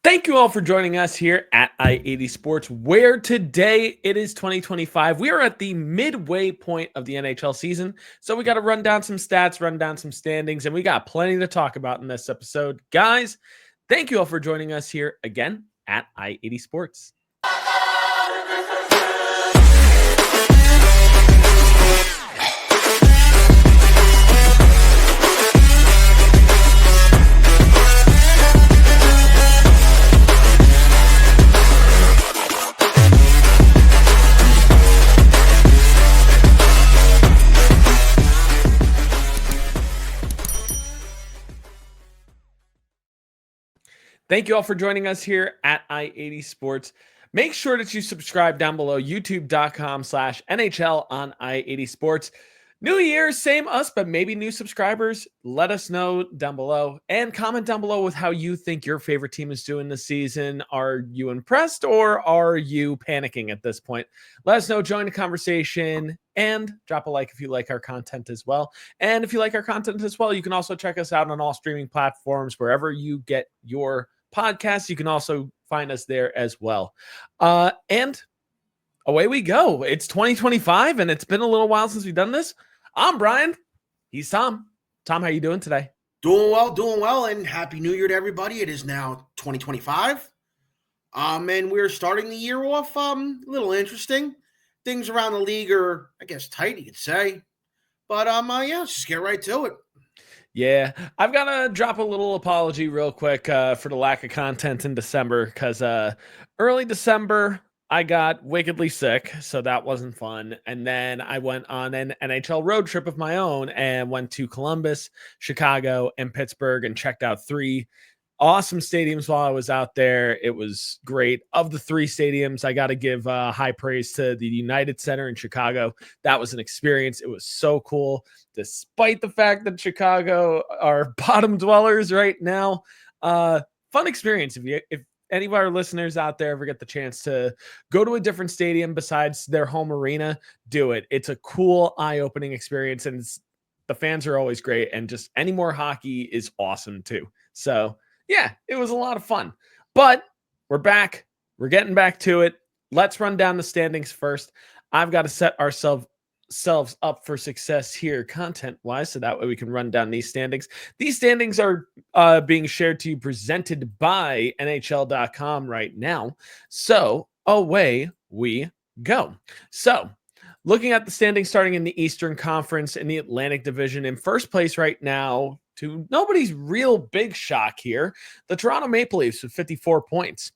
Thank you all for joining us here at I-80 Sports, where today it is 2025. We are at the midway point of the NHL season, so we got to run down some stats, run down some standings, and we got plenty to talk about in this episode. Guys, thank you all for joining us here again at I-80 Sports. Thank you all for joining us here at I-80 Sports. Make sure that you subscribe down below, youtube.com/NHL on I-80 Sports. New year, same us, but maybe new subscribers. Let us know down below and comment down below with how you think your favorite team is doing this season. Are you impressed or are you panicking at this point? Let us know, join the conversation, and drop a like if you like our content as well. And if you like our content as well, you can also check us out on all streaming platforms, wherever you get your podcasts. You can also find us there as well. And away we go. It's 2025, and it's been a little while since we've done this. I'm Brian. He's Tom. Tom, how you doing today? Doing well, and Happy New Year to everybody. It is now 2025. And we're starting the year off a little interesting. Things around the league are, I guess, tight, you could say. But just get right to it. Yeah, I've got to drop a little apology real quick for the lack of content in December, because early December, I got wickedly sick, so that wasn't fun. And then I went on an NHL road trip of my own and went to Columbus, Chicago, and Pittsburgh and checked out 3 awesome stadiums while I was out there. It was great. Of the 3 stadiums, I got to give high praise to the United Center in Chicago. That was an experience. It was so cool, despite the fact that Chicago are bottom dwellers right now. Fun experience. If any of our listeners out there ever get the chance to go to a different stadium besides their home arena, do it. It's a cool, eye-opening experience, and the fans are always great, and just any more hockey is awesome too. So yeah, it was a lot of fun. But we're back. We're getting back to it. Let's run down the standings first. I've got to set ourselves up for success here content-wise, so that way we can run down these standings. These standings are being shared to you, presented by NHL.com right now. So away we go. So looking at the standings starting in the Eastern Conference in the Atlantic Division, in first place right now, to nobody's real big shock here, the Toronto Maple Leafs with 54 points.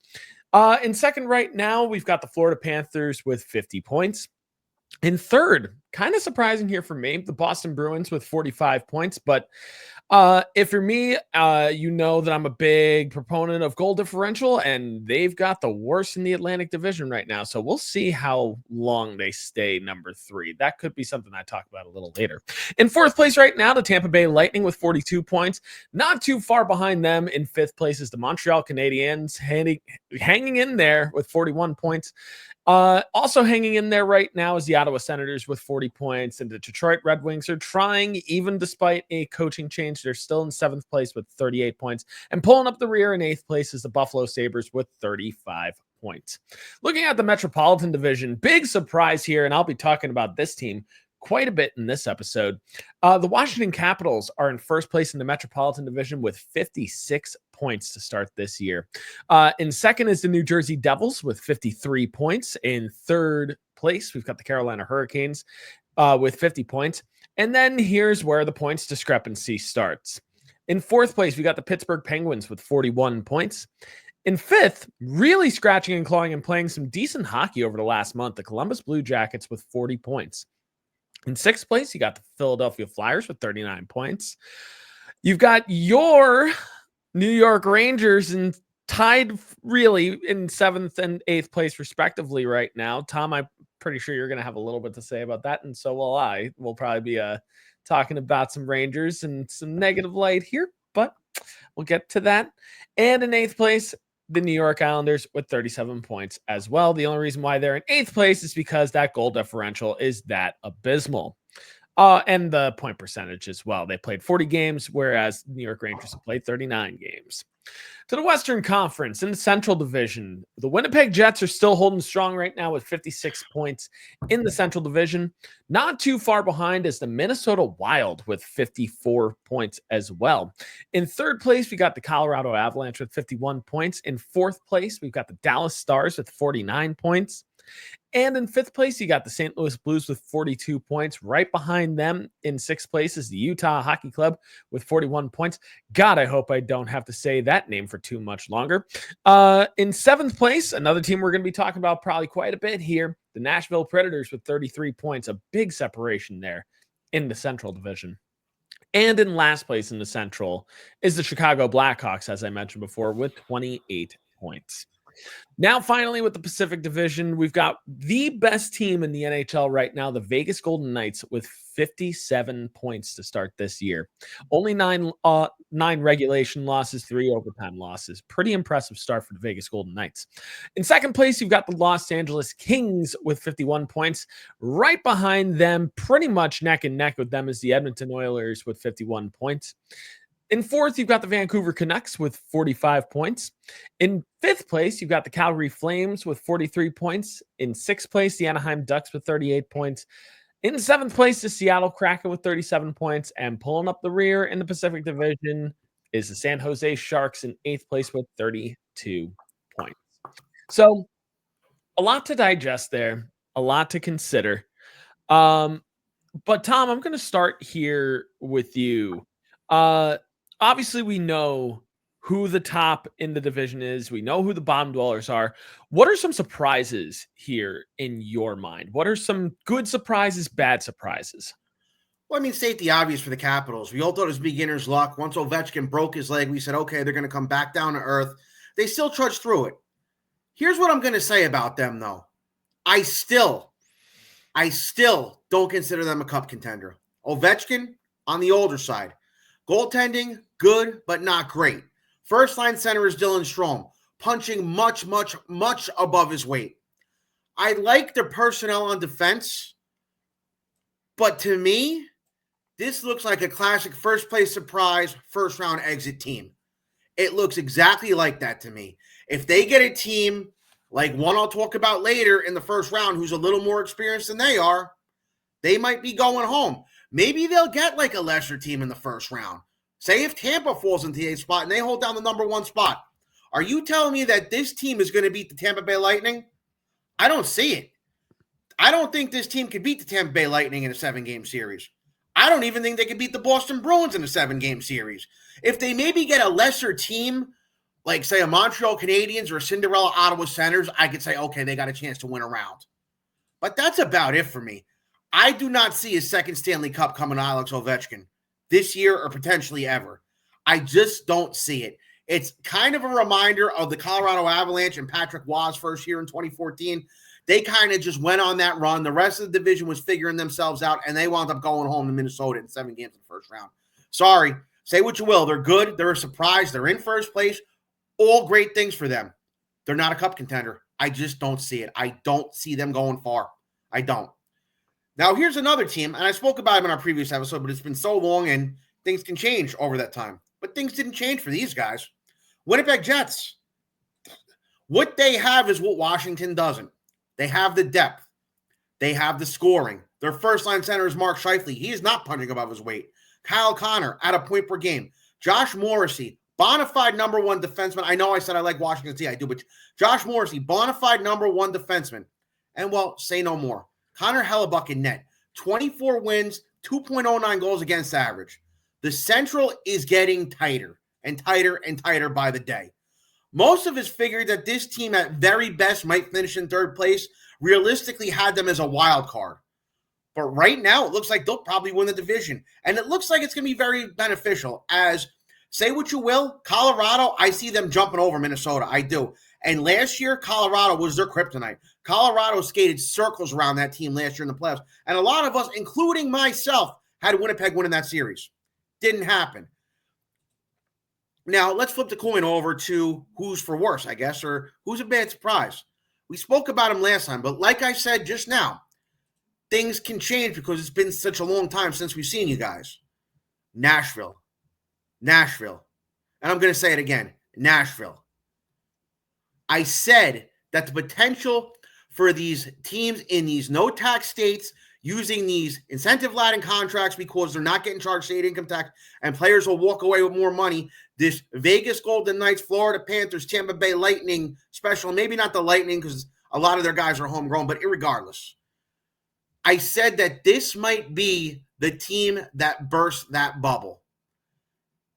In second right now, we've got the Florida Panthers with 50 points. In third, kind of surprising here for me, the Boston Bruins with 45 points. But if you're me, you know that I'm a big proponent of goal differential, and they've got the worst in the Atlantic Division right now. So we'll see how long they stay number 3. That could be something I talk about a little later. In fourth place right now, the Tampa Bay Lightning with 42 points. Not too far behind them in fifth place is the Montreal Canadiens, hanging in there with 41 points. Also hanging in there right now is the Ottawa Senators with 40 points, and the Detroit Red Wings are trying, even despite a coaching change. They're still in 7th place with 38 points, and pulling up the rear in 8th place is the Buffalo Sabres with 35 points. Looking at the Metropolitan Division, big surprise here, and I'll be talking about this team quite a bit in this episode. The Washington Capitals are in first place in the Metropolitan Division with 56 points to start this year. In second is the New Jersey Devils with 53 points. In third place, we've got the Carolina Hurricanes with 50 points. And then here's where the points discrepancy starts. In fourth place, we got the Pittsburgh Penguins with 41 points. In fifth, really scratching and clawing and playing some decent hockey over the last month, the Columbus Blue Jackets with 40 points. In sixth place, you got the Philadelphia Flyers with 39 points. You've got your New York Rangers and tied really in 7th and 8th place respectively right now. Tom, I'm pretty sure you're going to have a little bit to say about that, and so will I. We'll probably be talking about some Rangers and some negative light here, but we'll get to that. And in 8th place, the New York Islanders with 37 points as well. The only reason why they're in 8th place is because that goal differential is that abysmal. And the point percentage as well. They played 40 games, whereas New York Rangers have played 39 games. To the Western Conference in the Central Division, the Winnipeg Jets are still holding strong right now with 56 points in the Central Division. Not too far behind is the Minnesota Wild with 54 points as well. In third place, we got the Colorado Avalanche with 51 points. In fourth place, we've got the Dallas Stars with 49 points. And in fifth place, you got the St. Louis Blues with 42 points. Right behind them in sixth place is the Utah Hockey Club with 41 points. God, I hope I don't have to say that name for too much longer. In seventh place, another team we're going to be talking about probably quite a bit here, the Nashville Predators with 33 points. A big separation there in the Central Division. And in last place in the Central is the Chicago Blackhawks, as I mentioned before, with 28 points. Now, finally, with the Pacific Division, we've got the best team in the NHL right now, the Vegas Golden Knights, with 57 points to start this year. Only nine regulation losses, 3 overtime losses. Pretty impressive start for the Vegas Golden Knights. In second place, you've got the Los Angeles Kings with 51 points. Right behind them, pretty much neck and neck with them, is the Edmonton Oilers with 51 points. In fourth, you've got the Vancouver Canucks with 45 points. In fifth place, you've got the Calgary Flames with 43 points. In sixth place, the Anaheim Ducks with 38 points. In seventh place, the Seattle Kraken with 37 points. And pulling up the rear in the Pacific Division is the San Jose Sharks in eighth place with 32 points. So a lot to digest there, a lot to consider. But Tom, I'm going to start here with you. Obviously, we know who the top in the division is. We know who the bottom dwellers are. What are some surprises here in your mind? What are some good surprises, bad surprises? Well, I mean, state the obvious for the Capitals. We all thought it was beginner's luck. Once Ovechkin broke his leg, we said, okay, they're going to come back down to earth. They still trudged through it. Here's what I'm going to say about them, though. I still don't consider them a cup contender. Ovechkin on the older side. Goaltending, good, but not great. First line center is Dylan Strome, punching much above his weight. I like their personnel on defense, but to me, this looks like a classic first place surprise, first round exit team. It looks exactly like that to me. If they get a team like one I'll talk about later in the first round who's a little more experienced than they are, they might be going home. Maybe they'll get like a lesser team in the first round. Say if Tampa falls into the 8th spot and they hold down the number 1 spot. Are you telling me that this team is going to beat the Tampa Bay Lightning? I don't see it. I don't think this team could beat the Tampa Bay Lightning in a 7-game series. I don't even think they could beat the Boston Bruins in a 7-game series. If they maybe get a lesser team, like say a Montreal Canadiens or a Cinderella Ottawa Senators, I could say, okay, they got a chance to win a round. But that's about it for me. I do not see a second Stanley Cup coming to Alex Ovechkin this year or potentially ever. I just don't see it. It's kind of a reminder of the Colorado Avalanche and Patrick Waugh's first year in 2014. They kind of just went on that run. The rest of the division was figuring themselves out, and they wound up going home to Minnesota in 7 games in the first round. Sorry. Say what you will. They're good. They're a surprise. They're in first place. All great things for them. They're not a cup contender. I just don't see it. I don't see them going far. I don't. Now, here's another team, and I spoke about them in our previous episode, but it's been so long, and things can change over that time. But things didn't change for these guys. Winnipeg Jets. What they have is what Washington doesn't. They have the depth. They have the scoring. Their first-line center is Mark Scheifele. He is not punching above his weight. Kyle Connor at a point per game. Josh Morrissey, bona fide number 1 defenseman. I know I said I like Washington State. I do, but Josh Morrissey, bona fide number 1 defenseman. And, well, say no more. Connor Hellebuck in net. 24 wins, 2.09 goals against average. The Central is getting tighter and tighter and tighter by the day. Most of us figured that this team at very best might finish in third place. Realistically had them as a wild card. But right now, it looks like they'll probably win the division. And it looks like it's going to be very beneficial as, say what you will, Colorado, I see them jumping over Minnesota. I do. And last year, Colorado was their kryptonite. Colorado skated circles around that team last year in the playoffs. And a lot of us, including myself, had Winnipeg winning that series. Didn't happen. Now, let's flip the coin over to who's for worse, I guess, or who's a bad surprise. We spoke about him last time, but like I said just now, things can change because it's been such a long time since we've seen you guys. Nashville. And I'm going to say it again, Nashville. I said that the potential for these teams in these no-tax states using these incentive-laden contracts because they're not getting charged state income tax and players will walk away with more money, this Vegas Golden Knights, Florida Panthers, Tampa Bay Lightning special, maybe not the Lightning because a lot of their guys are homegrown, but irregardless, I said that this might be the team that burst that bubble.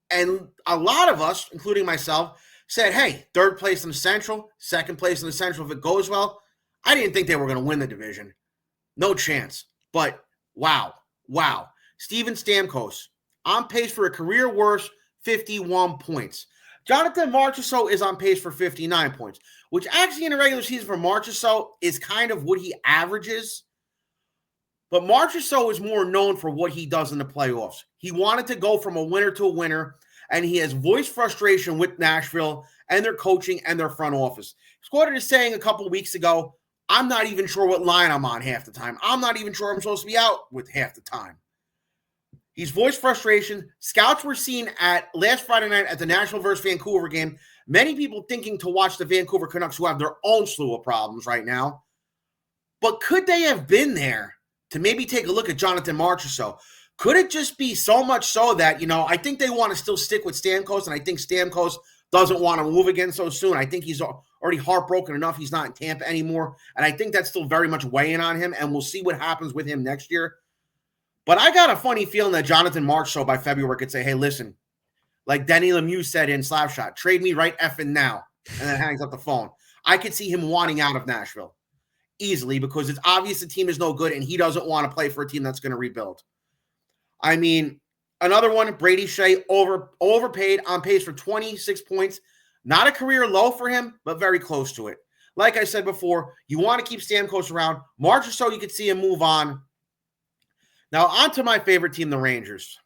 And a lot of us, including myself, said, hey, third place in the Central, second place in the Central if it goes well. I didn't think they were going to win the division. No chance. But wow. Steven Stamkos, on pace for a career worst 51 points. Jonathan Marchessault is on pace for 59 points, which actually in a regular season for Marchessault is kind of what he averages. But Marchessault is more known for what he does in the playoffs. He wanted to go from a winner to a winner, and he has voiced frustration with Nashville and their coaching and their front office. He's quoted as saying a couple of weeks ago, I'm not even sure what line I'm on half the time. I'm not even sure I'm supposed to be out with half the time. He's voiced frustration. Scouts were seen at last Friday night at the Nashville versus Vancouver game. Many people thinking to watch the Vancouver Canucks who have their own slew of problems right now. But could they have been there to maybe take a look at Jonathan Marchessault? Could it just be so much so that, I think they want to still stick with Stamkos, and I think Stamkos doesn't want to move again so soon. I think he's already heartbroken enough. He's not in Tampa anymore, and I think that's still very much weighing on him, and we'll see what happens with him next year. But I got a funny feeling that Jonathan Marchessault by February could say, hey, listen, like Denny Lemieux said in Slapshot, trade me right effing now, and then hangs up the phone. I could see him wanting out of Nashville easily because it's obvious the team is no good, and he doesn't want to play for a team that's going to rebuild. I mean, another one, Brady Shea, overpaid, on pace for 26 points. Not a career low for him, but very close to it. Like I said before, you want to keep Stamkos around. Marchessault, you could see him move on. Now, on to my favorite team, the Rangers.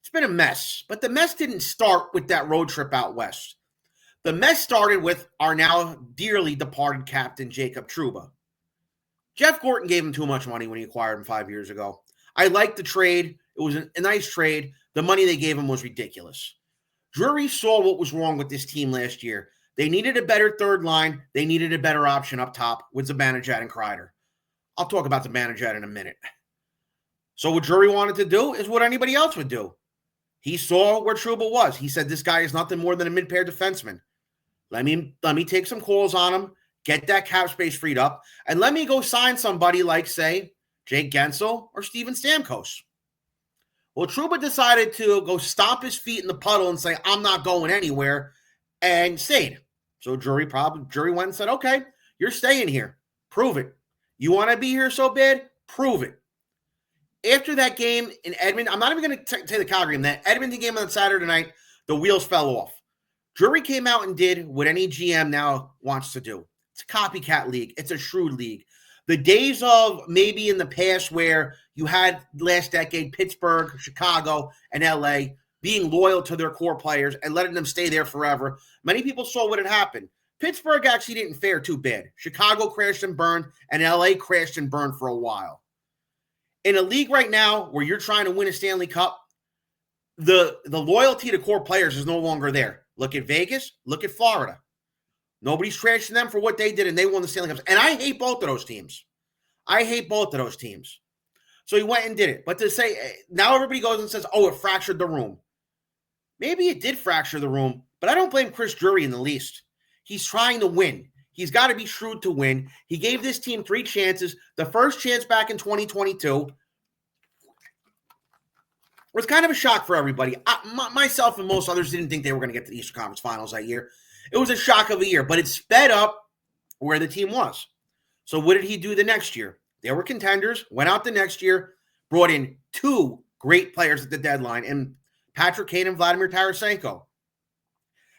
It's been a mess, but the mess didn't start with that road trip out west. The mess started with our now dearly departed captain, Jacob Trouba. Jeff Gorton gave him too much money when he acquired him 5 years ago. I liked the trade. It was a nice trade. The money they gave him was ridiculous. Drury saw what was wrong with this team last year. They needed a better third line. They needed a better option up top with Zibanejad and Kreider. I'll talk about Zibanejad in a minute. So what Drury wanted to do is what anybody else would do. He saw where Trouba was. He said, this guy is nothing more than a mid-pair defenseman. Let me take some calls on him, get that cap space freed up, and let me go sign somebody like, say, Jake Gensel or Steven Stamkos. Well, Trouba decided to go stomp his feet in the puddle and say, I'm not going anywhere, and stayed. So Drury went and said, okay, you're staying here. Prove it. You want to be here so bad? Prove it. After that game in Edmonton, I'm not even going to say the Calgary game, that Edmonton game on Saturday night, the wheels fell off. Drury came out and did what any GM now wants to do. It's a copycat league. It's a shrewd league. The days of maybe in the past where you had last decade Pittsburgh, Chicago, and LA being loyal to their core players and letting them stay there forever, many people saw what had happened. Pittsburgh actually didn't fare too bad. Chicago crashed and burned, and LA crashed and burned for a while. In a league right now where you're trying to win a Stanley Cup, the loyalty to core players is no longer there. Look at Vegas. Look at Florida. Nobody's trashing them for what they did, and they won the Stanley Cups. And I hate both of those teams. So he went and did it. But to say, now everybody goes and says, oh, it fractured the room. Maybe it did fracture the room, but I don't blame Chris Drury in the least. He's trying to win. He's got to be shrewd to win. He gave this team 3 chances. The first chance back in 2022 was kind of a shock for everybody. Myself and most others didn't think they were going to get to the Eastern Conference Finals that year. It was a shock of a year, but it sped up where the team was. So what did he do the next year? They were contenders, went out the next year, brought in 2 great players at the deadline, and Patrick Kane and Vladimir Tarasenko.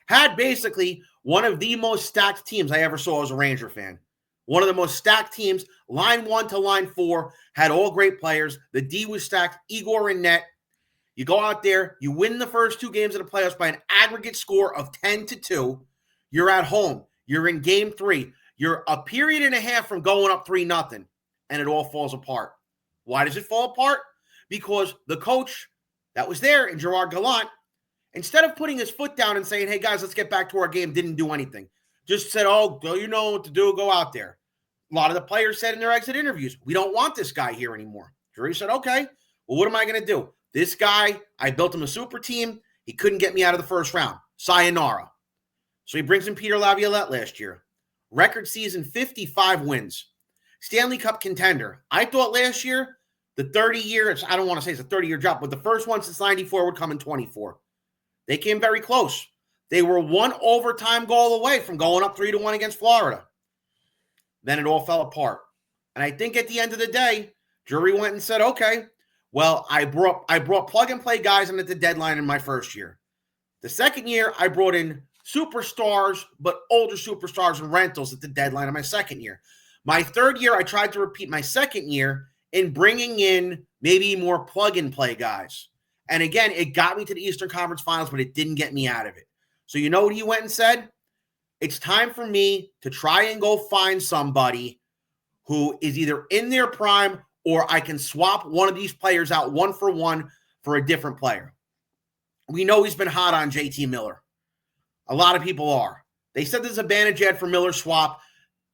Had basically one of the most stacked teams I ever saw as a Ranger fan. One of the most stacked teams, line 1 to line 4, had all great players. The D was stacked, Igor in net. You go out there, you win the first 2 games of the playoffs by an aggregate score of 10-2. You're at home. You're in game 3. You're a period and a half from going up 3-0. and it all falls apart. Why does it fall apart? Because the coach that was there in Gerard Gallant, instead of putting his foot down and saying, hey, guys, let's get back to our game, didn't do anything. Just said, oh, you know what to do, go out there. A lot of the players said in their exit interviews, we don't want this guy here anymore. Drury said, okay, well, what am I going to do? This guy, I built him a super team. He couldn't get me out of the first round. Sayonara. So he brings in Peter Laviolette last year. Record season, 55 wins. Stanley Cup contender. I thought last year, the 30-year, I don't want to say it's a 30-year drop, but the first one since 94 would come in 24. They came very close. They were one overtime goal away from going up 3-1 against Florida. Then it all fell apart. And I think at the end of the day, Drury went and said, okay, well, I brought plug-and-play guys in at the deadline in my first year. The second year, I brought in superstars, but older superstars and rentals at the deadline of my second year. My third year, I tried to repeat my second year in bringing in maybe more plug-and-play guys. And again, it got me to the Eastern Conference Finals, but it didn't get me out of it. So you know what he went and said? It's time for me to try and go find somebody who is either in their prime or I can swap one of these players out 1-for-1 for a different player. We know he's been hot on JT Miller. A lot of people are. They said there's a advantage ad for Miller swap.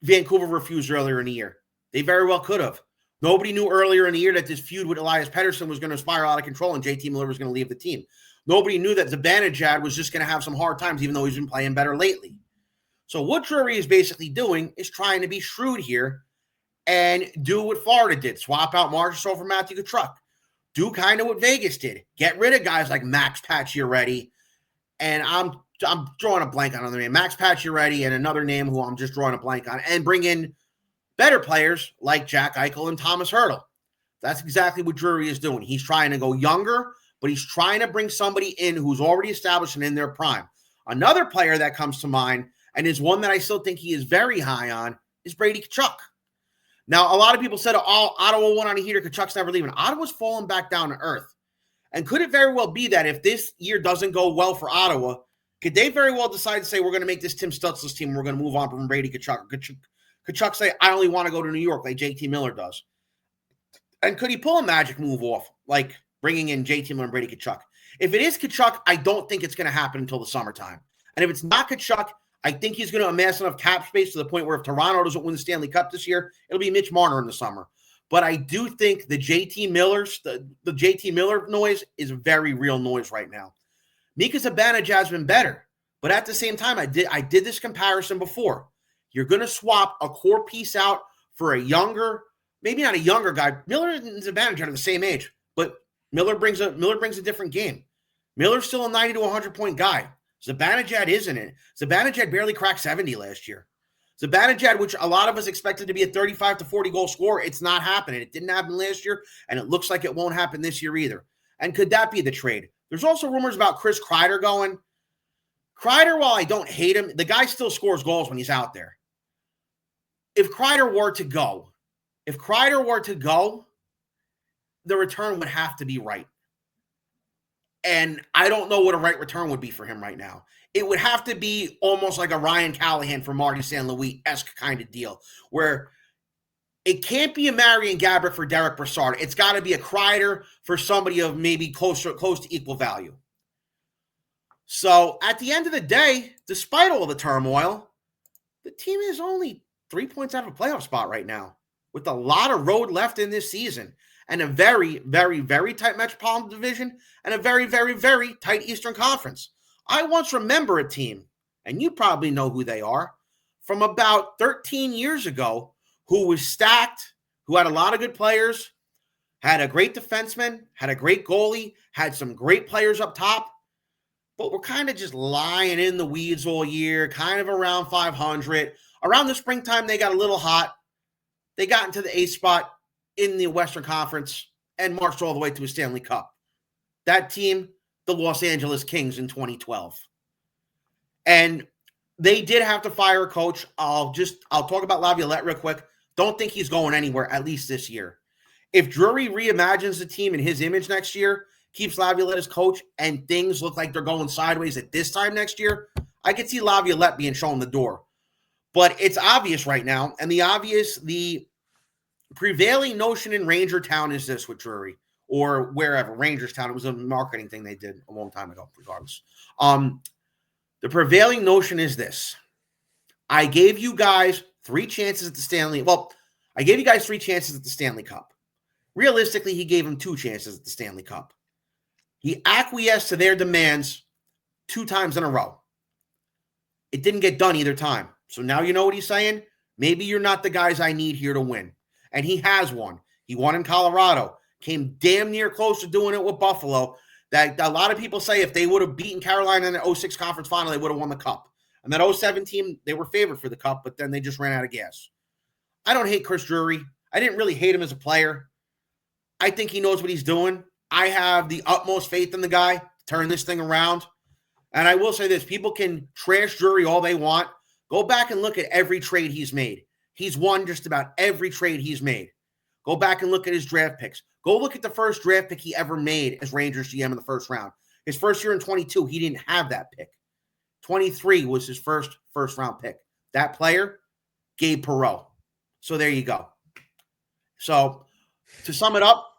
Vancouver refused earlier in the year. They very well could have. Nobody knew earlier in the year that this feud with Elias Pettersson was going to spiral out of control and JT Miller was going to leave the team. Nobody knew that Zibanejad was just going to have some hard times, even though he's been playing better lately. So what Drury is basically doing is trying to be shrewd here and do what Florida did. Swap out Marchessault for Matthew Tkachuk. Do kind of what Vegas did. Get rid of guys like Max Pacioretty. And I'm drawing a blank on another name. Max Pacioretty and another name who I'm just drawing a blank on. And bring in better players like Jack Eichel and Thomas Hertl. That's exactly what Drury is doing. He's trying to go younger, but he's trying to bring somebody in who's already established and in their prime. Another player that comes to mind, and is one that I still think he is very high on, is Brady Tkachuk. Now, a lot of people said, oh, Ottawa won on a heater, Tkachuk's never leaving. Ottawa's falling back down to earth. And could it very well be that if this year doesn't go well for Ottawa, could they very well decide to say, we're going to make this Tim Stutzle's team, we're going to move on from Brady Tkachuk? Tkachuk say, I only want to go to New York like JT Miller does. And could he pull a magic move off, like bringing in JT Miller and Brady Tkachuk? If it is Tkachuk, I don't think it's going to happen until the summertime. And if it's not Tkachuk, I think he's going to amass enough cap space to the point where if Toronto doesn't win the Stanley Cup this year, it'll be Mitch Marner in the summer. But I do think the JT Miller noise is very real noise right now. Mika Zibanejad's been better, but at the same time, I did this comparison before. You're going to swap a core piece out for a younger, maybe not a younger guy. Miller and Zibanejad are the same age, but Miller brings a different game. Miller's still a 90 to 100 point guy. Zibanejad isn't it. Zibanejad barely cracked 70 last year. Zibanejad, which a lot of us expected to be a 35 to 40 goal scorer, it's not happening. It didn't happen last year, and it looks like it won't happen this year either. And could that be the trade? There's also rumors about Chris Kreider going. Kreider, while I don't hate him, the guy still scores goals when he's out there. If Kreider were to go, the return would have to be right. And I don't know what a right return would be for him right now. It would have to be almost like a Ryan Callahan for Marty St. Louis-esque kind of deal, where it can't be a Marian Gaborik for Derek Brassard. It's got to be a Kreider for somebody of maybe close to equal value. So at the end of the day, despite all the turmoil, the team is only 3 points out of a playoff spot right now, with a lot of road left in this season. And a very, very, very tight Metropolitan Division and a very, very, very tight Eastern Conference. I once remember a team, and you probably know who they are, from about 13 years ago, who was stacked, who had a lot of good players, had a great defenseman, had a great goalie, had some great players up top, but were kind of just lying in the weeds all year, kind of around 500. Around the springtime, they got a little hot. They got into the 8th spot in the Western Conference and marched all the way to a Stanley Cup. That team, the Los Angeles Kings in 2012. And they did have to fire a coach. I'll talk about Laviolette real quick. Don't think he's going anywhere, at least this year. If Drury reimagines the team in his image next year, keeps Laviolette as coach, and things look like they're going sideways at this time next year, I could see Laviolette being shown the door. But it's obvious right now, and the prevailing notion in Ranger Town is this with Drury or wherever, Rangers Town. It was a marketing thing they did a long time ago, regardless. The prevailing notion is this. I gave you guys 3 chances at the Stanley. Well, I gave you guys 3 chances at the Stanley Cup. Realistically, he gave them 2 chances at the Stanley Cup. He acquiesced to their demands 2 times in a row. It didn't get done either time. So now you know what he's saying? Maybe you're not the guys I need here to win. And he has won. He won in Colorado. Came damn near close to doing it with Buffalo. That a lot of people say if they would have beaten Carolina in the 06 conference final, they would have won the cup. And that 07 team, they were favored for the cup, but then they just ran out of gas. I don't hate Chris Drury. I didn't really hate him as a player. I think he knows what he's doing. I have the utmost faith in the guy to turn this thing around. And I will say this, people can trash Drury all they want. Go back and look at every trade he's made. He's won just about every trade he's made. Go back and look at his draft picks. Go look at the first draft pick he ever made as Rangers GM in the first round. His first year in 22, he didn't have that pick. 23 was his first round pick. That player, Gabe Perreault. So there you go. So to sum it up,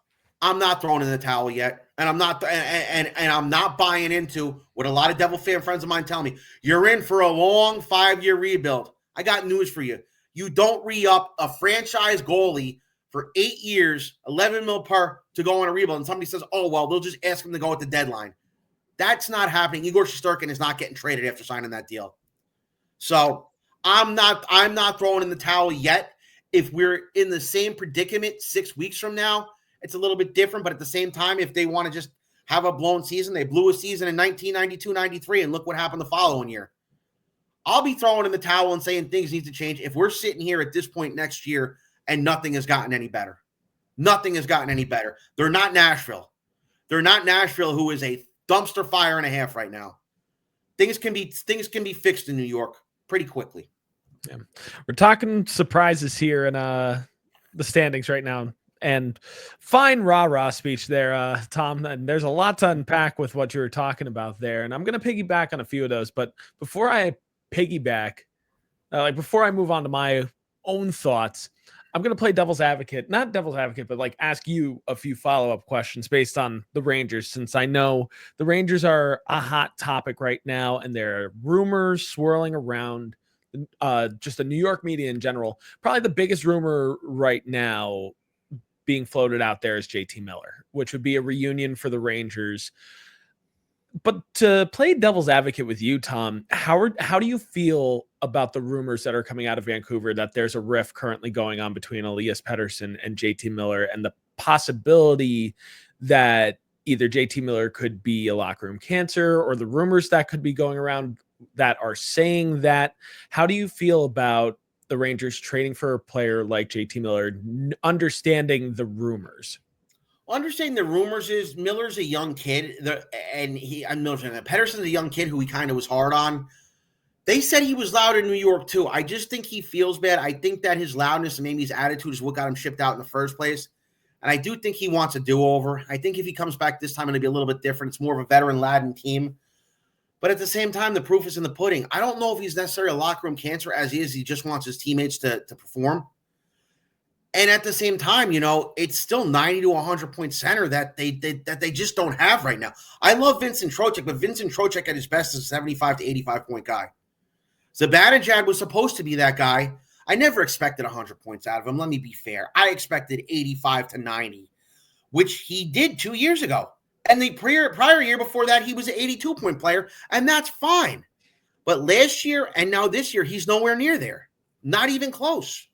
I'm not throwing in the towel yet, and I'm not I'm not buying into what a lot of Devil fan friends of mine tell me. You're in for a long 5-year rebuild. I got news for you. You don't re-up a franchise goalie for 8 years, $11 million per to go on a rebuild, and somebody says, "Oh well, they'll just ask him to go at the deadline." That's not happening. Igor Shesterkin is not getting traded after signing that deal. So I'm not throwing in the towel yet. If we're in the same predicament 6 weeks from now, it's a little bit different. But at the same time, if they want to just have a blown season, they blew a season in 1992-93, and look what happened the following year. I'll be throwing in the towel and saying things need to change if we're sitting here at this point next year and nothing has gotten any better. Nothing has gotten any better. They're not Nashville. They're not Nashville, who is a dumpster fire and a half right now. Things can be fixed in New York pretty quickly. Yeah. We're talking surprises here in the standings right now. And fine rah-rah speech there, Tom. And there's a lot to unpack with what you were talking about there. And I'm going to piggyback on a few of those. But before I piggyback, before I move on to my own thoughts, I'm going to play devil's advocate. Not devil's advocate, but ask you a few follow-up questions based on the Rangers, since I know the Rangers are a hot topic right now. And there are rumors swirling around just the New York media in general. Probably the biggest rumor right now being floated out there is JT Miller, which would be a reunion for the Rangers. But to play devil's advocate with you, Tom, how do you feel about the rumors that are coming out of Vancouver that there's a rift currently going on between Elias Pettersson and JT Miller, and the possibility that either JT Miller could be a locker room cancer, or the rumors that could be going around that are saying that? How do you feel about the Rangers trading for a player like JT Miller, understanding the rumors? Understanding the rumors is Miller's a young kid, Pettersson's a young kid who he kind of was hard on. They said he was loud in New York too. I just think he feels bad. I think that his loudness and maybe his attitude is what got him shipped out in the first place. And I do think he wants a do-over. I think if he comes back this time, it'll be a little bit different. It's more of a veteran-laden team. But at the same time, the proof is in the pudding. I don't know if he's necessarily a locker room cancer as he is. He just wants his teammates to perform. And at the same time, it's still 90 to 100-point center that they just don't have right now. I love Vincent Trocheck, but Vincent Trocheck at his best is a 75 to 85-point guy. Zibanejad was supposed to be that guy. I never expected 100 points out of him. Let me be fair. I expected 85 to 90, which he did 2 years ago. And the prior year before that, he was an 82-point player, and that's fine. But last year and now this year, he's nowhere near there. Not even close.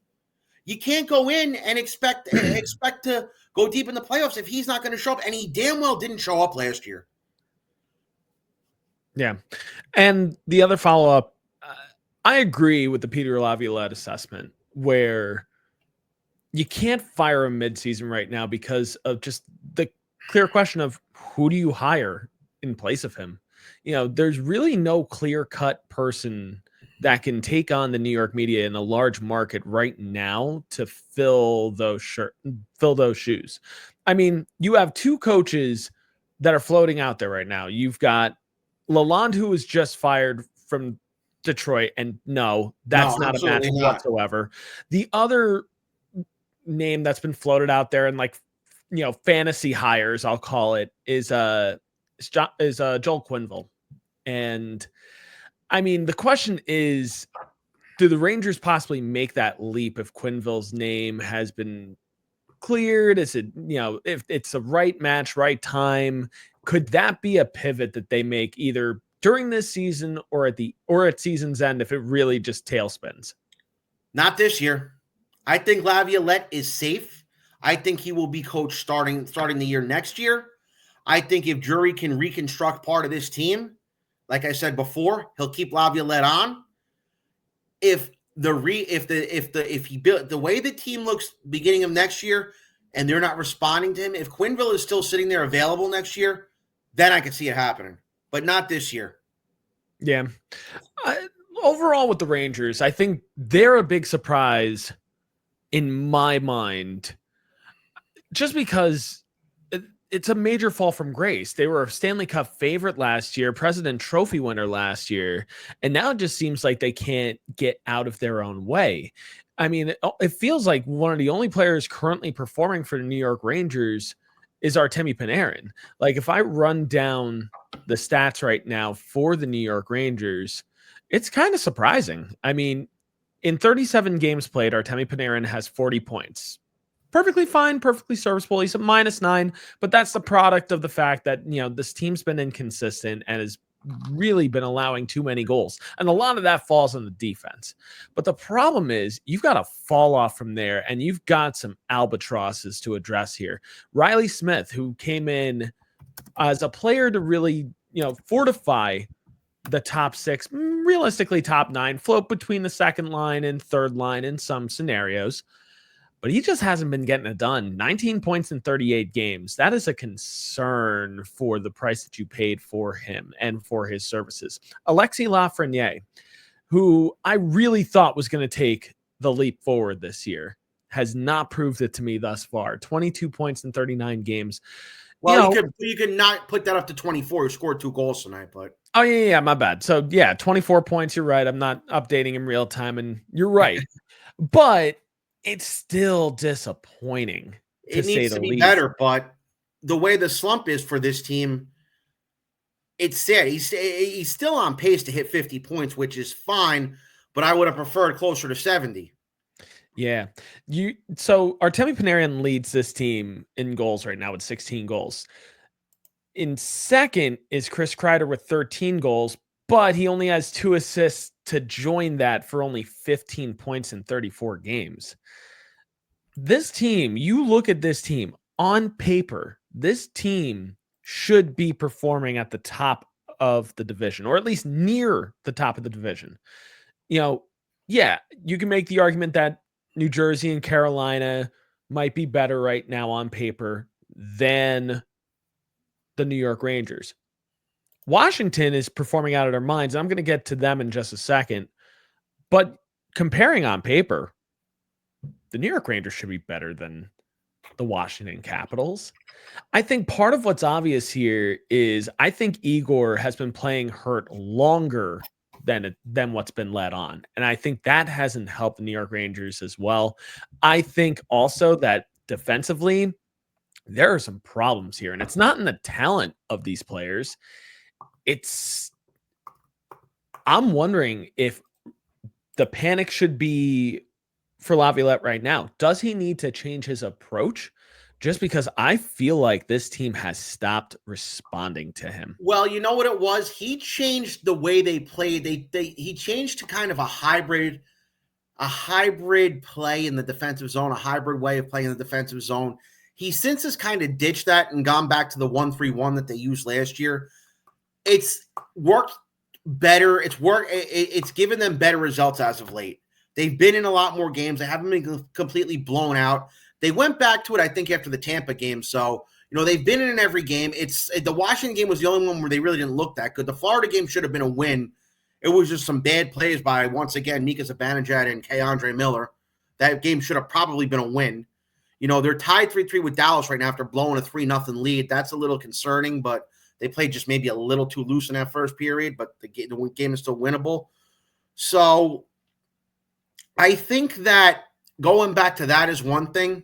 You can't go in and expect to go deep in the playoffs if he's not going to show up, and he damn well didn't show up last year. Yeah. And the other follow-up, I agree with the Peter Laviolette assessment, where you can't fire him midseason right now because of just the clear question of who do you hire in place of him? There's really no clear-cut person that can take on the New York media in a large market right now to fill those shoes. I mean, you have 2 coaches that are floating out there right now. You've got Lalonde, who was just fired from Detroit, and no, that's not a match whatsoever. The other name that's been floated out there and fantasy hires, I'll call it, is Joel Quenneville. And I mean, the question is, do the Rangers possibly make that leap if Quenneville's name has been cleared? Is it, if it's the right match, right time, could that be a pivot that they make either during this season or at season's end if it really just tailspins? Not this year. I think Laviolette is safe. I think he will be coached starting the year next year. I think if Drury can reconstruct part of this team, like I said before, he'll keep Laviolette on. If he built the way the team looks beginning of next year and they're not responding to him, if Quenneville is still sitting there available next year, then I could see it happening, but not this year. Yeah. Overall with the Rangers, I think they're a big surprise in my mind, just because it's a major fall from grace. They were a Stanley Cup favorite last year, President Trophy winner last year, and now it just seems like they can't get out of their own way. I mean, it feels like one of the only players currently performing for the New York Rangers is Artemi Panarin. Like, if I run down the stats right now for the New York Rangers, it's kind of surprising. I mean, in 37 games played, Artemi Panarin has 40 points. Perfectly fine, perfectly serviceable. He's a -9, but that's the product of the fact that, this team's been inconsistent and has really been allowing too many goals. And a lot of that falls on the defense. But the problem is you've got to fall off from there, and you've got some albatrosses to address here. Riley Smith, who came in as a player to really, fortify the top 6, realistically top 9, float between the second line and third line in some scenarios. But he just hasn't been getting it done. 19 points in 38 games. That is a concern for the price that you paid for him and for his services. Alexis Lafreniere, who I really thought was going to take the leap forward this year, has not proved it to me thus far. 22 points in 39 games. Well, you could not put that up to 24. He scored 2 goals tonight, but oh yeah, my bad. So yeah, 24 points. You're right. I'm not updating in real time, and you're right. But it's still disappointing. It needs to be better, but the way the slump is for this team, it's sad. He's still on pace to hit 50 points, which is fine, but I would have preferred closer to 70. Yeah. So Artemi Panarin leads this team in goals right now with 16 goals. In second is Chris Kreider with 13 goals, but he only has 2 assists to join that for only 15 points in 34 games. This team, you look at this team on paper, this team should be performing at the top of the division, or at least near the top of the division. Yeah, you can make the argument that New Jersey and Carolina might be better right now on paper than the New York Rangers. Washington is performing out of their minds. I'm going to get to them in just a second. But comparing on paper, the New York Rangers should be better than the Washington Capitals. I think part of what's obvious here is I think Igor has been playing hurt longer than what's been let on. And I think that hasn't helped the New York Rangers as well. I think also that defensively, there are some problems here. And it's not in the talent of these players. I'm wondering if the panic should be for Laviolette right now. Does he need to change his approach? Just because I feel like this team has stopped responding to him. Well, you know what it was? He changed the way they played. He changed to kind of a hybrid play in the defensive zone, a hybrid way of playing in the defensive zone. He since has kind of ditched that and gone back to the 1-3-1 that they used last year. It's worked better. It's given them better results as of late. They've been in a lot more games. They haven't been completely blown out. They went back to it, I think, after the Tampa game. So, they've been in every game. The Washington game was the only one where they really didn't look that good. The Florida game should have been a win. It was just some bad plays by, once again, Mika Zibanejad and K'Andre Miller. That game should have probably been a win. They're tied 3-3 with Dallas right now after blowing a 3-0 lead. That's a little concerning, but they played just maybe a little too loose in that first period, but the game is still winnable. So I think that going back to that is one thing,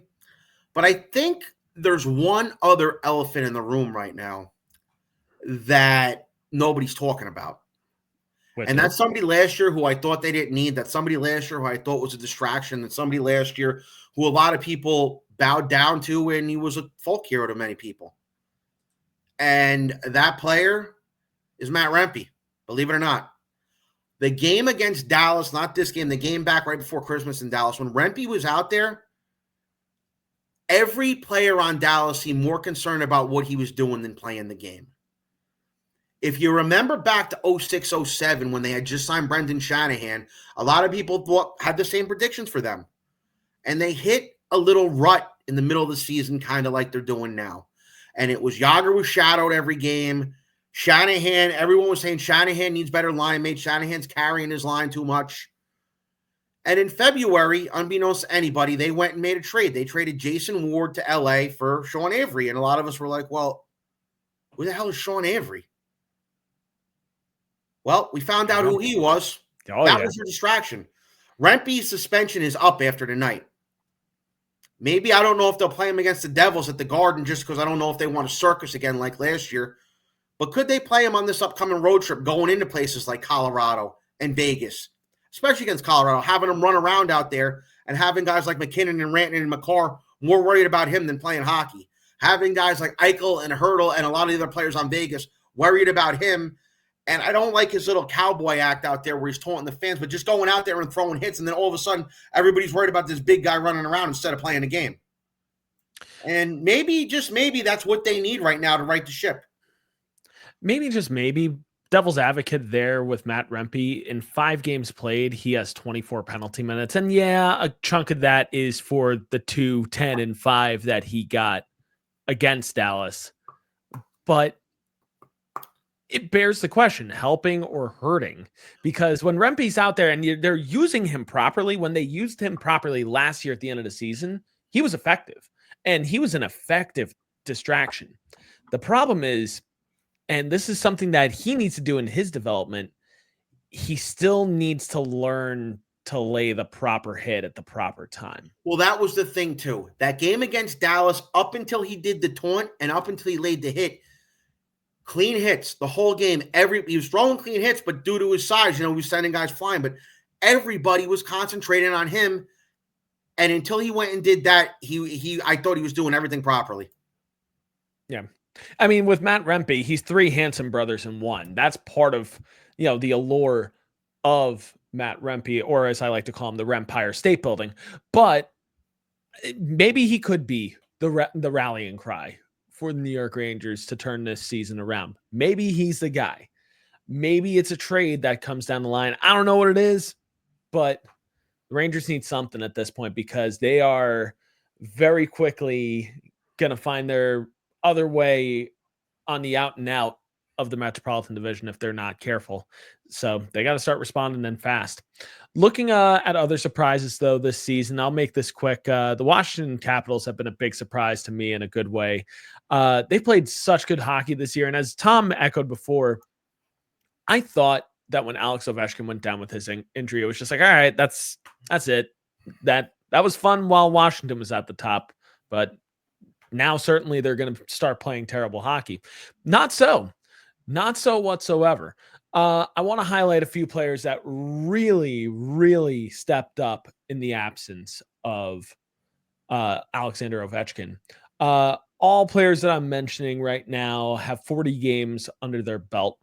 but I think there's one other elephant in the room right now that nobody's talking about. Which And is that's somebody last year who I thought they didn't need. That's somebody last year who I thought was a distraction. That's somebody last year who a lot of people bowed down to, and he was a folk hero to many people. And that player is Matt Rempe, believe it or not. The game against Dallas, not this game, the game back right before Christmas in Dallas, when Rempe was out there, every player on Dallas seemed more concerned about what he was doing than playing the game. If you remember back to 06, 07, when they had just signed Brendan Shanahan, a lot of people had the same predictions for them. And they hit a little rut in the middle of the season, kind of like they're doing now. And it was Yager was shadowed every game. Shanahan, everyone was saying Shanahan needs better line mates. Shanahan's carrying his line too much. And in February, unbeknownst to anybody, they went and made a trade. They traded Jason Ward to LA for Sean Avery. And a lot of us were like, well, who the hell is Sean Avery? Well, we found out who he was. That was your distraction. Rempe's suspension is up after tonight. Maybe I don't know if they'll play him against the Devils at the Garden just because I don't know if they want a circus again like last year. But could they play him on this upcoming road trip going into places like Colorado and Vegas, especially against Colorado, having him run around out there and having guys like McKinnon and Rantanen and McCarr more worried about him than playing hockey. Having guys like Eichel and Hurdle and a lot of the other players on Vegas worried about him. And I don't like his little cowboy act out there where he's taunting the fans, but just going out there and throwing hits, and then all of a sudden everybody's worried about this big guy running around instead of playing a game. And maybe, just maybe, that's what they need right now to right the ship. Maybe, just maybe, devil's advocate there with Matt Rempe. In 5 games played, he has 24 penalty minutes. And yeah, a chunk of that is for the 2, 10, and 5 that he got against Dallas. But it bears the question, helping or hurting? Because when Rempe's out there and they're using him properly, when they used him properly last year at the end of the season, he was effective. And he was an effective distraction. The problem is, and this is something that he needs to do in his development, he still needs to learn to lay the proper hit at the proper time. Well, that was the thing, too. That game against Dallas, up until he did the taunt and up until he laid the hit, clean hits the whole game. He was throwing clean hits, but due to his size, he was sending guys flying. But everybody was concentrating on him. And until he went and did that, I thought he was doing everything properly. Yeah. I mean, with Matt Rempe, he's 3 handsome brothers in one. That's part of, the allure of Matt Rempe, or as I like to call him, the Rempire State Building. But maybe he could be the rallying cry for the New York Rangers to turn this season around. Maybe he's the guy. Maybe it's a trade that comes down the line. I don't know what it is, but the Rangers need something at this point because they are very quickly going to find their other way on the out and out of the Metropolitan Division if they're not careful. So they got to start responding and fast. Looking at other surprises, though, this season, I'll make this quick. The Washington Capitals have been a big surprise to me in a good way. They played such good hockey this year. And as Tom echoed before, I thought that when Alex Ovechkin went down with his injury, it was just like, all right, that's it. That was fun while Washington was at the top. But now certainly they're going to start playing terrible hockey. Not so whatsoever. I want to highlight a few players that really, really stepped up in the absence of Alexander Ovechkin. All players that I'm mentioning right now have 40 games under their belt.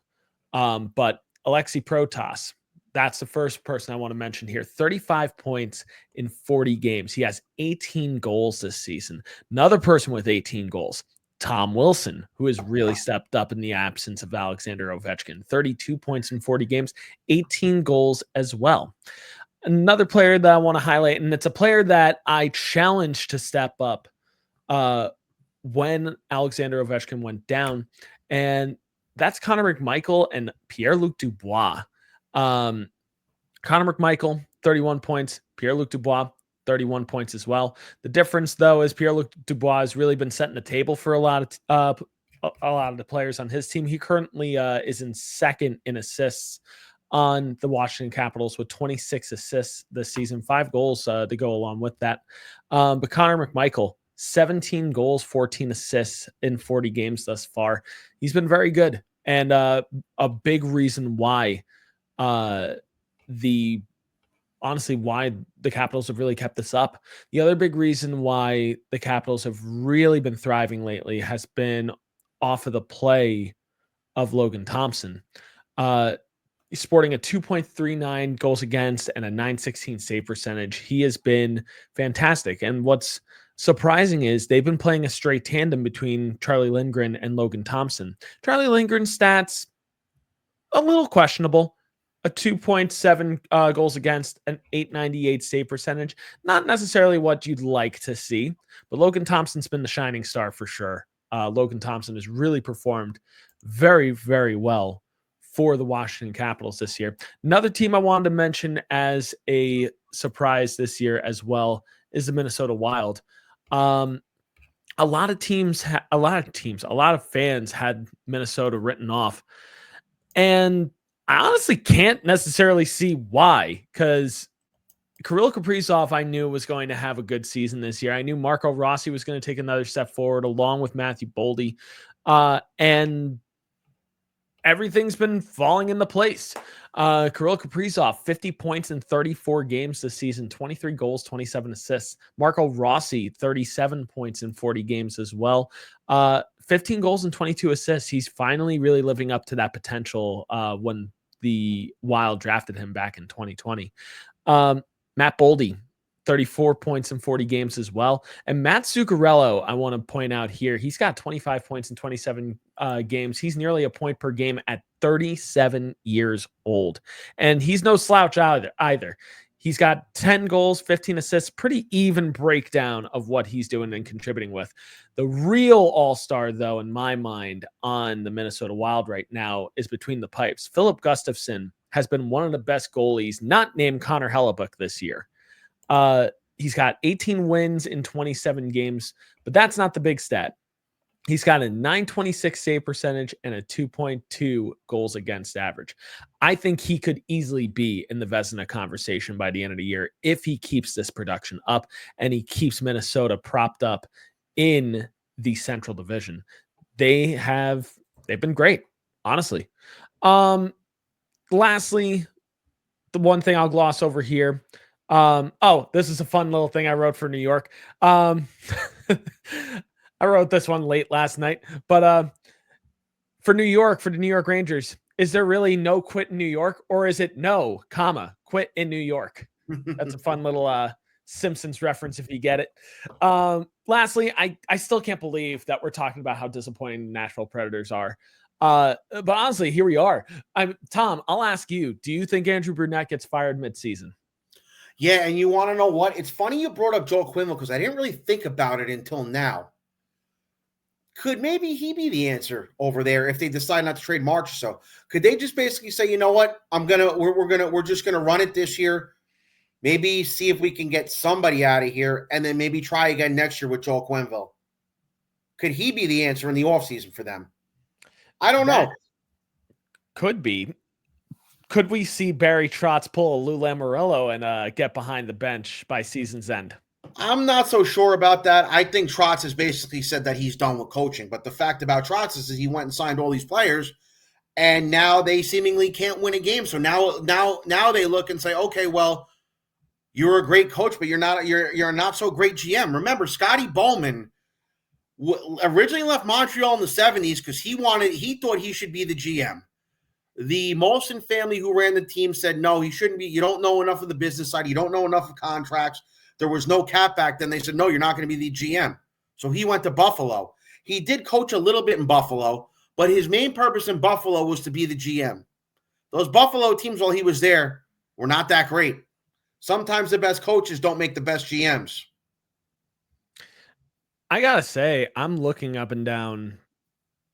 But Alexei Protas, that's the first person I want to mention here. 35 points in 40 games. He has 18 goals this season. Another person with 18 goals, Tom Wilson, who has really stepped up in the absence of Alexander Ovechkin. 32 points in 40 games, 18 goals as well. Another player that I want to highlight, and it's a player that I challenged to step up when Alexander Ovechkin went down, and that's Connor McMichael and Pierre-Luc Dubois. Connor McMichael, 31 points. Pierre-Luc Dubois, 31 points as well. The difference, though, is Pierre-Luc Dubois has really been setting the table for a lot of the players on his team. He currently is in second in assists on the Washington Capitals with 26 assists this season, 5 goals to go along with that. But Connor McMichael, 17 goals, 14 assists in 40 games thus far. He's been very good, and a big reason why why the Capitals have really kept this up. The other big reason why the Capitals have really been thriving lately has been off of the play of Logan Thompson. He's sporting a 2.39 goals against and a 916 save percentage. He has been fantastic. And what's surprising is they've been playing a straight tandem between Charlie Lindgren and Logan Thompson. Charlie Lindgren's stats, a little questionable. A 2.7 goals against, an 898 save percentage. Not necessarily what you'd like to see, but Logan Thompson's been the shining star for sure. Logan Thompson has really performed very, very well for the Washington Capitals this year. Another team I wanted to mention as a surprise this year as well is the Minnesota Wild. A lot of fans had Minnesota written off, and I honestly can't necessarily see why, because Kirill Kaprizov I knew was going to have a good season this year. I knew Marco Rossi was going to take another step forward along with Matthew Boldy, and everything's been falling into place. Kirill Kaprizov, 50 points in 34 games this season, 23 goals, 27 assists. Marco Rossi, 37 points in 40 games as well. 15 goals and 22 assists. He's finally really living up to that potential when the Wild drafted him back in 2020. Matt Boldy, 34 points in 40 games as well. And Matt Zuccarello, I want to point out here, he's got 25 points in 27 games. He's nearly a point per game at 37 years old. And he's no slouch either. He's got 10 goals, 15 assists, pretty even breakdown of what he's doing and contributing with. The real all-star, though, in my mind, on the Minnesota Wild right now is between the pipes. Philip Gustafsson has been one of the best goalies, not named Connor Hellebuck this year. He's got 18 wins in 27 games, but that's not the big stat. He's got a 926 save percentage and a 2.2 goals against average. I think he could easily be in the Vezina conversation by the end of the year if he keeps this production up and he keeps Minnesota propped up in the Central Division. They've been great, honestly. Lastly, the one thing I'll gloss over here. This is a fun little thing I wrote for New York. I wrote this one late last night, but for the New York Rangers, is there really no quit in New York, or is it no, quit in New York? That's a fun little Simpsons reference if you get it. Lastly, I still can't believe that we're talking about how disappointing the Nashville Predators are. But honestly, here we are. Tom, I'll ask you, do you think Andrew Brunette gets fired midseason? Yeah, and you want to know what? It's funny you brought up Joel Quenneville because I didn't really think about it until now. Could maybe he be the answer over there if they decide not to trade March or so? Could they just basically say, you know what, we're just gonna run it this year, maybe see if we can get somebody out of here, and then maybe try again next year with Joel Quenneville? Could he be the answer in the offseason for them? I don't know. Could be. Could we see Barry Trotz pull a Lou Lamoriello and get behind the bench by season's end? I'm not so sure about that. I think Trotz has basically said that he's done with coaching. But the fact about Trotz is he went and signed all these players, and now they seemingly can't win a game. So now they look and say, okay, well, you're a great coach, but you're not so great GM. Remember, Scotty Bowman originally left Montreal in the 70s because he thought he should be the GM. The Molson family who ran the team said, no, he shouldn't be. You don't know enough of the business side. You don't know enough of contracts. There was no cap back then. They said, no, you're not going to be the GM. So he went to Buffalo. He did coach a little bit in Buffalo, but his main purpose in Buffalo was to be the GM. Those Buffalo teams, while he was there, were not that great. Sometimes the best coaches don't make the best GMs. I got to say, I'm looking up and down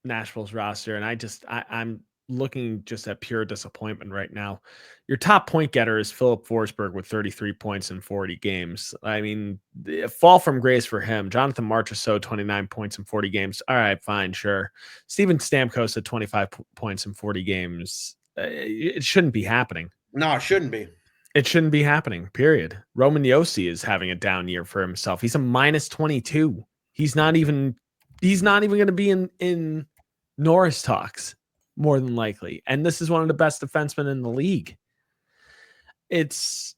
Nashville's roster, and I'm looking just at pure disappointment right now. Your top point getter is Philip Forsberg with 33 points in 40 games. I mean, fall from grace for him. Jonathan Marchessault, 29 points in 40 games. All right, fine, sure. Steven Stamkos at 25 points in 40 games. it shouldn't be happening. No, it shouldn't be. It shouldn't be happening, period. Roman Yossi is having a down year for himself. He's a minus 22. He's not even going to be in Norris talks, more than likely. And this is one of the best defensemen in the league. It's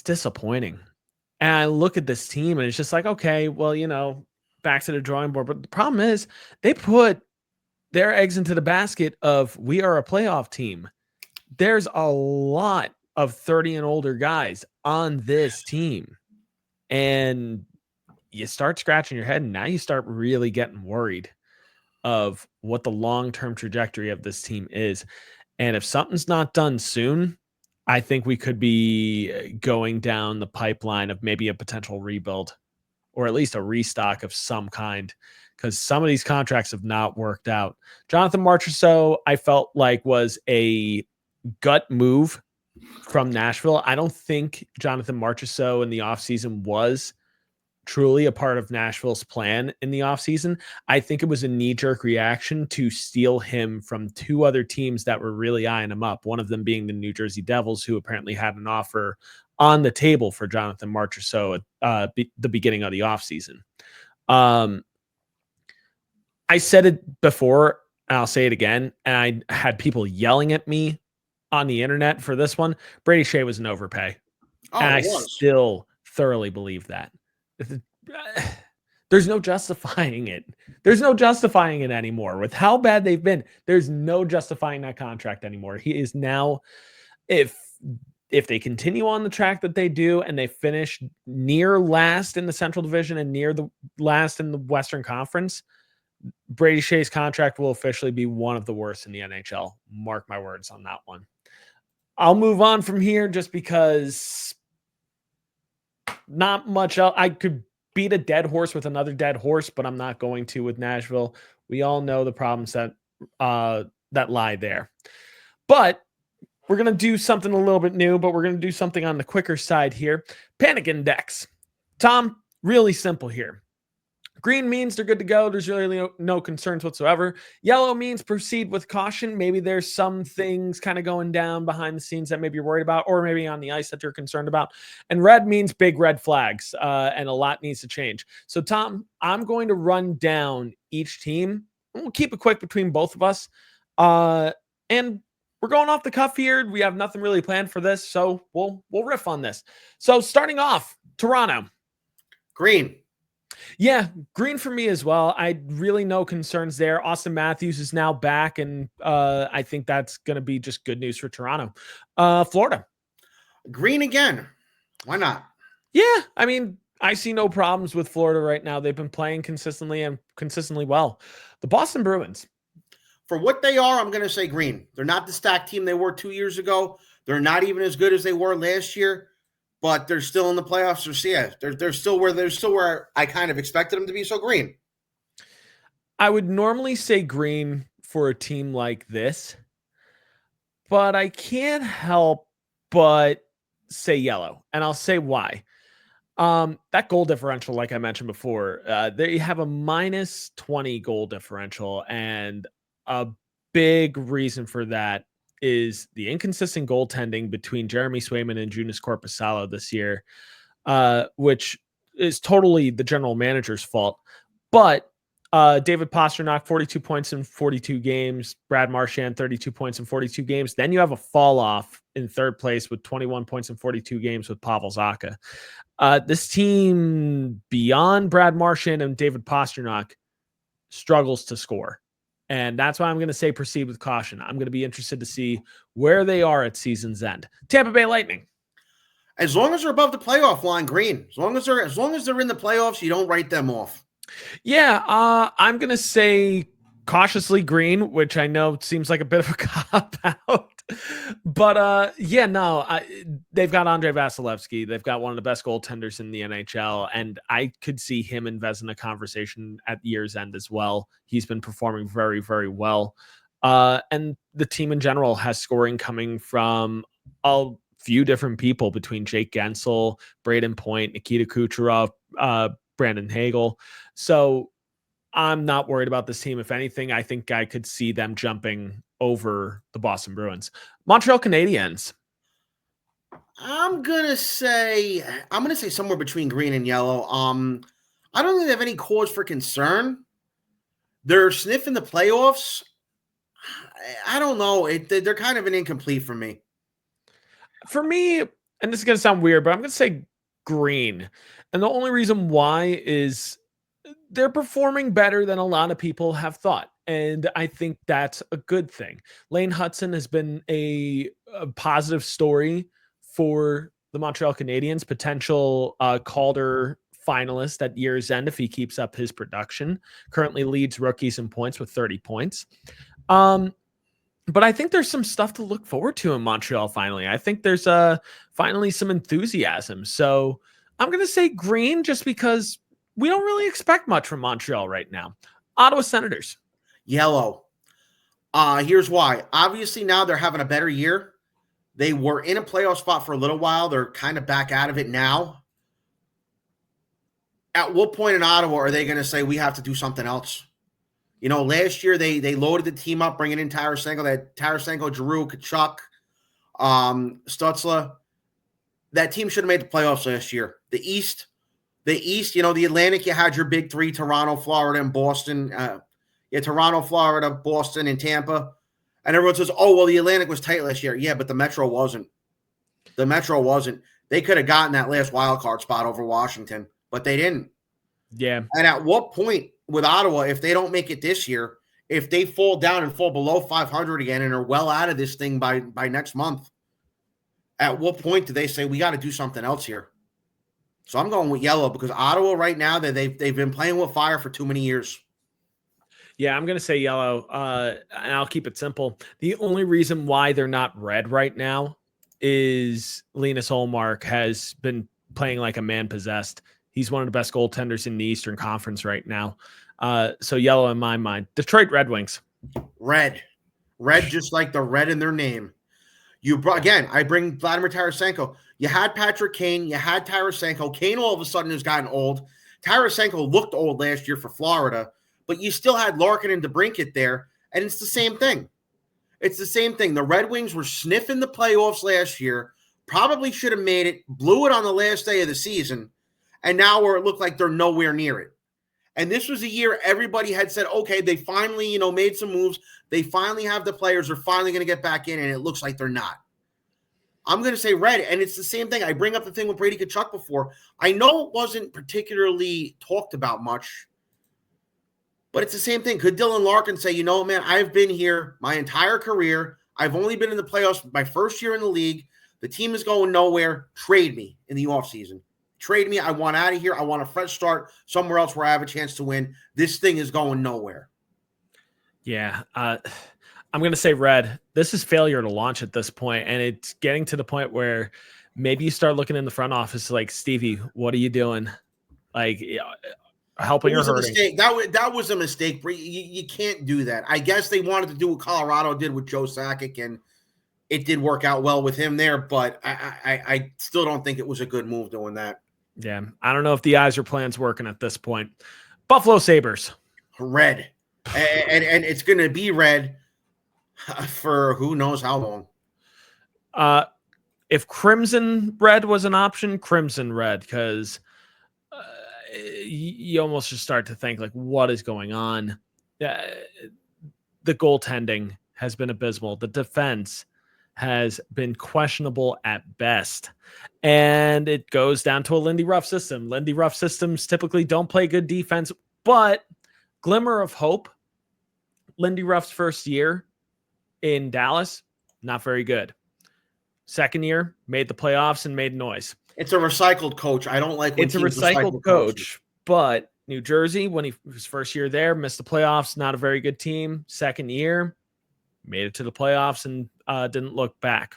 disappointing. And I look at this team and it's just like, okay, well, back to the drawing board. But the problem is they put their eggs into the basket of we are a playoff team. There's a lot of 30 and older guys on this team. And you start scratching your head and now you start really getting worried of what the long-term trajectory of this team is. And if something's not done soon, I think we could be going down the pipeline of maybe a potential rebuild or at least a restock of some kind, because some of these contracts have not worked out. Jonathan Marchessault, I felt like was a gut move from Nashville. I don't think Jonathan Marchessault in the offseason was truly a part of Nashville's plan in the offseason. I think it was a knee-jerk reaction to steal him from two other teams that were really eyeing him up, one of them being the New Jersey Devils, who apparently had an offer on the table for Jonathan Marchessault at the beginning of the offseason. I said it before, and I'll say it again, and I had people yelling at me on the internet for this one. Brady Shea was an overpay. Oh, and I still thoroughly believe that. There's no justifying it. There's no justifying it anymore. With how bad they've been, there's no justifying that contract anymore. He is now, if they continue on the track that they do and they finish near last in the Central Division and near the last in the Western Conference, Brady Shea's contract will officially be one of the worst in the NHL. Mark my words on that one. I'll move on from here just because not much else. I could beat a dead horse with another dead horse, but I'm not going to with Nashville. We all know the problems that lie there. But we're going to do something a little bit new, but we're going to do something on the quicker side here. Panic Index. Tom, really simple here. Green means they're good to go. There's really no concerns whatsoever. Yellow means proceed with caution. Maybe there's some things kind of going down behind the scenes that maybe you're worried about, or maybe on the ice that you're concerned about. And red means big red flags, and a lot needs to change. So, Tom, I'm going to run down each team. We'll keep it quick between both of us. And we're going off the cuff here. We have nothing really planned for this, so we'll riff on this. So, starting off, Toronto. Green. Yeah, green for me as well. I really no concerns there. Auston Matthews is now back, and I think that's going to be just good news for Toronto. Florida. Green again. Why not? Yeah, I mean, I see no problems with Florida right now. They've been playing consistently and consistently well. The Boston Bruins. For what they are, I'm going to say green. They're not the stacked team they were 2 years ago. They're not even as good as they were last year. But they're still in the playoffs. So yeah, they're still where I kind of expected them to be. So green. I would normally say green for a team like this, but I can't help but say yellow, and I'll say why. That goal differential, like I mentioned before, they have a minus 20 goal differential, and a big reason for that is the inconsistent goaltending between Jeremy Swayman and Joonas Korpisalo this year, which is totally the general manager's fault. But David Pastrnak, 42 points in 42 games. Brad Marchand, 32 points in 42 games. Then you have a fall off in third place with 21 points in 42 games with Pavel Zacha. This team, beyond Brad Marchand and David Pastrnak, struggles to score. And that's why I'm going to say proceed with caution. I'm going to be interested to see where they are at season's end. Tampa Bay Lightning. As long as they're above the playoff line, green. As long as they're in the playoffs, you don't write them off. Yeah, I'm going to say cautiously green, which I know seems like a bit of a cop out. But they've got Andrei Vasilevsky. They've got one of the best goaltenders in the NHL, and I could see him and Vezina a conversation at year's end as well. He's been performing very, very well. And the team in general has scoring coming from a few different people between Jake Gensel, Braden Point, Nikita Kucherov, Brandon Hagel. So I'm not worried about this team. If anything, I think I could see them jumping over the Boston Bruins. Montreal Canadiens. I'm gonna say somewhere between green and yellow. I don't think they have any cause for concern. They're sniffing the playoffs. I don't know. They're kind of an incomplete for me. For me, and this is going to sound weird, but I'm going to say green. And the only reason why is they're performing better than a lot of people have thought. And I think that's a good thing. Lane Hudson has been a positive story for the Montreal Canadiens, potential Calder finalist at year's end if he keeps up his production. Currently leads rookies in points with 30 points. But I think there's some stuff to look forward to in Montreal finally. I think there's finally some enthusiasm. So I'm going to say green just because we don't really expect much from Montreal right now. Ottawa Senators. Yellow. Here's why. Obviously, now they're having a better year. They were in a playoff spot for a little while. They're kind of back out of it now. At what point in Ottawa are they going to say we have to do something else? You know, last year they loaded the team up, bringing in Tarasenko. They had Tarasenko, Giroux, Kachuk, Stutzla. That team should have made the playoffs last year. The East, you know, the Atlantic, you had your big three, Toronto, Florida, and Boston. Toronto, Florida, Boston, and Tampa. And everyone says, oh, well, the Atlantic was tight last year. Yeah, but the Metro wasn't. The Metro wasn't. They could have gotten that last wild card spot over Washington, but they didn't. Yeah. And at what point with Ottawa, if they don't make it this year, if they fall down and fall below 500 again and are well out of this thing by next month, at what point do they say we got to do something else here? So I'm going with yellow because Ottawa right now, they've been playing with fire for too many years. Yeah, I'm going to say yellow, and I'll keep it simple. The only reason why they're not red right now is Linus Ullmark has been playing like a man possessed. He's one of the best goaltenders in the Eastern Conference right now. So yellow in my mind. Detroit Red Wings. Red, just like the red in their name. I bring Vladimir Tarasenko. You had Patrick Kane. You had Tarasenko. Kane all of a sudden has gotten old. Tarasenko looked old last year for Florida, but you still had Larkin and DeBrincat there, and it's the same thing. The Red Wings were sniffing the playoffs last year, probably should have made it, blew it on the last day of the season, and now where it looked like they're nowhere near it. And this was a year everybody had said, okay, they finally, made some moves. They finally have the players. They're finally going to get back in, and it looks like they're not. I'm going to say red, and it's the same thing. I bring up the thing with Brady Tkachuk before. I know it wasn't particularly talked about much, but it's the same thing. Could Dylan Larkin say, man, I've been here my entire career. I've only been in the playoffs my first year in the league. The team is going nowhere. Trade me in the offseason. Trade me. I want out of here. I want a fresh start somewhere else where I have a chance to win. This thing is going nowhere. Yeah. I'm going to say red. This is failure to launch at this point, and it's getting to the point where maybe you start looking in the front office like, Stevie, what are you doing? Like, helping or hurting? That was a mistake. You can't do that. I guess they wanted to do what Colorado did with Joe Sakic, and it did work out well with him there, but I still don't think it was a good move doing that. Yeah, I don't know if the Yzer plan's working at this point. Buffalo Sabres. Red. And it's going to be red for who knows how long. If crimson red was an option, crimson red, because you almost just start to think, like, what is going on? The goaltending has been abysmal. The defense has been questionable at best. And it goes down to a Lindy Ruff system. Lindy Ruff systems typically don't play good defense, but glimmer of hope. Lindy Ruff's first year in Dallas, not very good. Second year, made the playoffs and made noise. It's a recycled coach. I don't like when it's a recycled coach, but New Jersey, when his first year there, missed the playoffs, not a very good team. Second year, made it to the playoffs and didn't look back.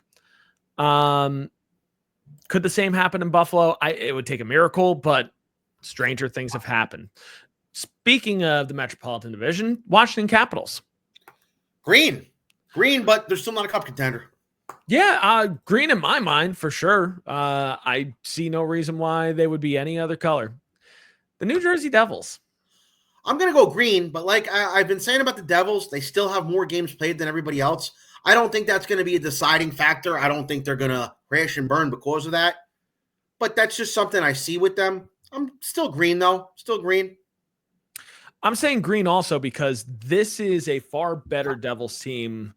Could the same happen in Buffalo? It would take a miracle, but stranger things have happened. Speaking of the Metropolitan Division, Washington Capitals. Green, but they're still not a cup contender. Yeah, green in my mind, for sure. I see no reason why they would be any other color. The New Jersey Devils. I'm going to go green, but like I've been saying about the Devils, they still have more games played than everybody else. I don't think that's going to be a deciding factor. I don't think they're going to crash and burn because of that. But that's just something I see with them. I'm still green, though. Still green. I'm saying green also because this is a far better Devils team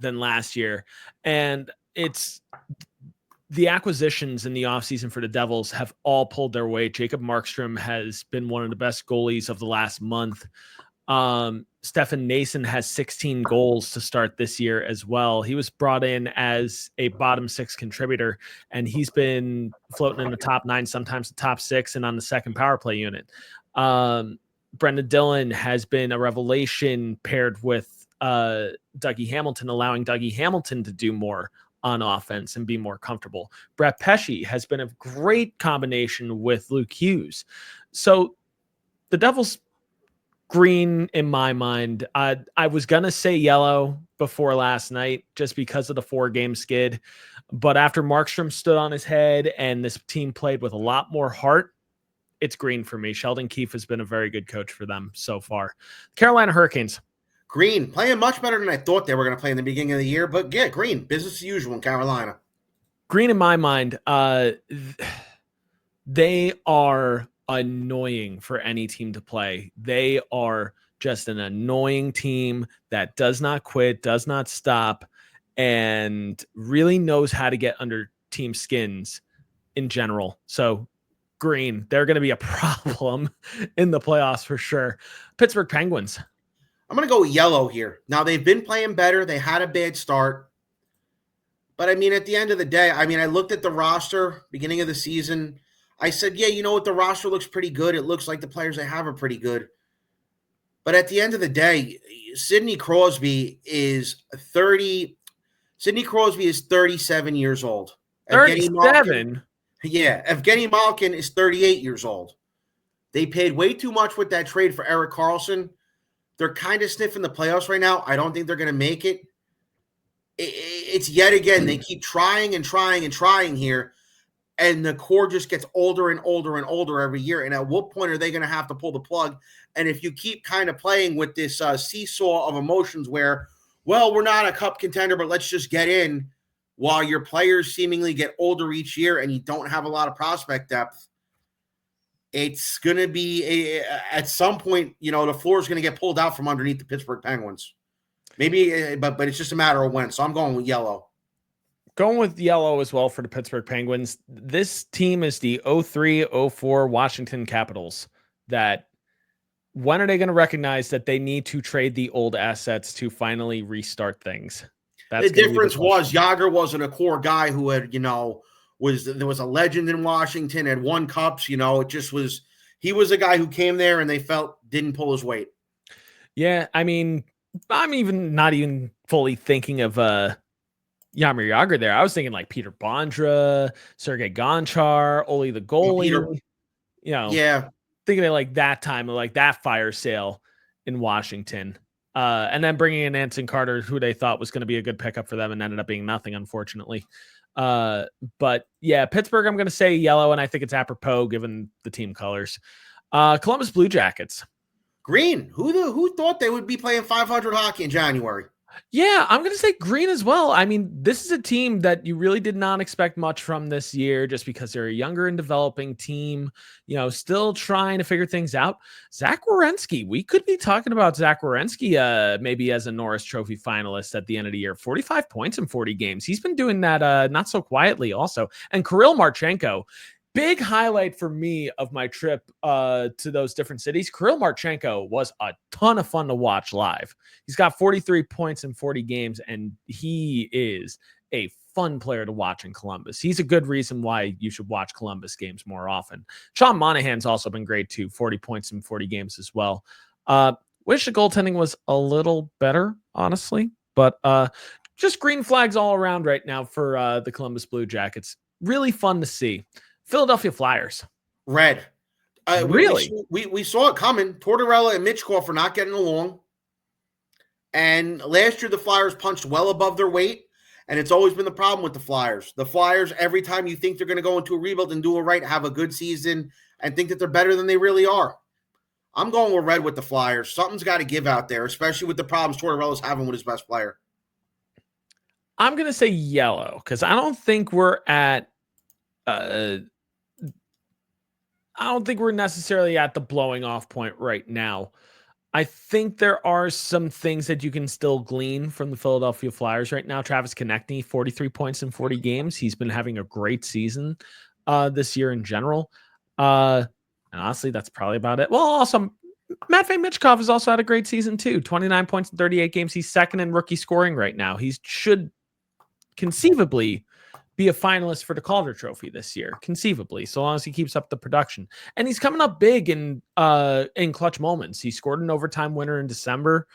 than last year. And it's the acquisitions in the offseason for the Devils have all pulled their weight. Jacob Markstrom has been one of the best goalies of the last month. Stefan Nason has 16 goals to start this year as well. He was brought in as a bottom six contributor, and he's been floating in the top 9, sometimes the top 6, and on the second power play unit. Brendan Dillon has been a revelation paired with Dougie Hamilton, allowing Dougie Hamilton to do more on offense and be more comfortable. Brett Pesce has been a great combination with Luke Hughes. So the Devils green in my mind. I was going to say yellow before last night just because of the 4-game skid. But after Markstrom stood on his head and this team played with a lot more heart, it's green for me. Sheldon Keefe has been a very good coach for them so far. Carolina Hurricanes. Green, playing much better than I thought they were going to play in the beginning of the year. But yeah, green, business as usual in Carolina. Green in my mind, they are annoying for any team to play. They are just an annoying team that does not quit, does not stop, and really knows how to get under team skins in general. So green, they're going to be a problem in the playoffs for sure. Pittsburgh Penguins. I'm going to go yellow here. Now, they've been playing better. They had a bad start. But, I mean, at the end of the day, I mean, I looked at the roster beginning of the season. I said, yeah, you know what? The roster looks pretty good. It looks like the players they have are pretty good. But at the end of the day, Sidney Crosby is 37 years old. 37? Evgeny Malkin is 38 years old. They paid way too much with that trade for Erik Karlsson. They're kind of sniffing the playoffs right now. I don't think they're going to make it. It's yet again, they keep trying and trying and trying here, and the core just gets older and older and older every year. And at what point are they going to have to pull the plug? And if you keep kind of playing with this seesaw of emotions where, well, we're not a cup contender, but let's just get in, while your players seemingly get older each year and you don't have a lot of prospect depth, it's going to be at some point, you know, the floor is going to get pulled out from underneath the Pittsburgh Penguins. Maybe, but it's just a matter of when. So I'm going with yellow. Going with yellow as well for the Pittsburgh Penguins. This team is the 03-04 Washington Capitals. That when are they going to recognize that they need to trade the old assets to finally restart things? The difference was Yager wasn't a core guy who had, you know, there was a legend in Washington, had won cups, you know, it just was, he was a guy who came there and they felt didn't pull his weight. Yeah, I mean, I'm not even fully thinking of Jaromir Jagr there. I was thinking like Peter Bondra, Sergei Gonchar, Oli the goalie, thinking of like that time of like that fire sale in Washington. And then bringing in Anson Carter, who they thought was going to be a good pickup for them and ended up being nothing, unfortunately. But yeah, Pittsburgh, I'm going to say yellow, and I think it's apropos given the team colors. Columbus Blue Jackets. Green. Who thought they would be playing 500 hockey in January? Yeah, I'm going to say green as well. I mean, this is a team that you really did not expect much from this year just because they're a younger and developing team, you know, still trying to figure things out. Zach Werenski, we could be talking about Zach Werenski maybe as a Norris Trophy finalist at the end of the year. 45 points in 40 games. He's been doing that not so quietly also. And Kirill Marchenko, big highlight for me of my trip to those different cities. Kirill Marchenko was a ton of fun to watch live. He's got 43 points in 40 games, and he is a fun player to watch in Columbus. He's a good reason why you should watch Columbus games more often. Sean Monahan's also been great too, 40 points in 40 games as well. Wish the goaltending was a little better, honestly, but just green flags all around right now for the Columbus Blue Jackets. Really fun to see. Philadelphia Flyers. Red. Really? We saw it coming. Tortorella and Mitchkov are not getting along. And last year, the Flyers punched well above their weight. And it's always been the problem with the Flyers. The Flyers, every time you think they're going to go into a rebuild and do it right, have a good season and think that they're better than they really are. I'm going with red with the Flyers. Something's got to give out there, especially with the problems Tortorella's having with his best player. I'm going to say yellow because I don't think we're at I don't think we're necessarily at the blowing off point right now. I think there are some things that you can still glean from the Philadelphia Flyers right now. Travis Konechny, 43 points in 40 games. He's been having a great season this year in general. And honestly, that's probably about it. Well, also, Matvei Michkov has also had a great season too. 29 points in 38 games. He's second in rookie scoring right now. He should conceivably be a finalist for the Calder Trophy this year, conceivably, so long as he keeps up the production. And he's coming up big in clutch moments. He scored an overtime winner in December.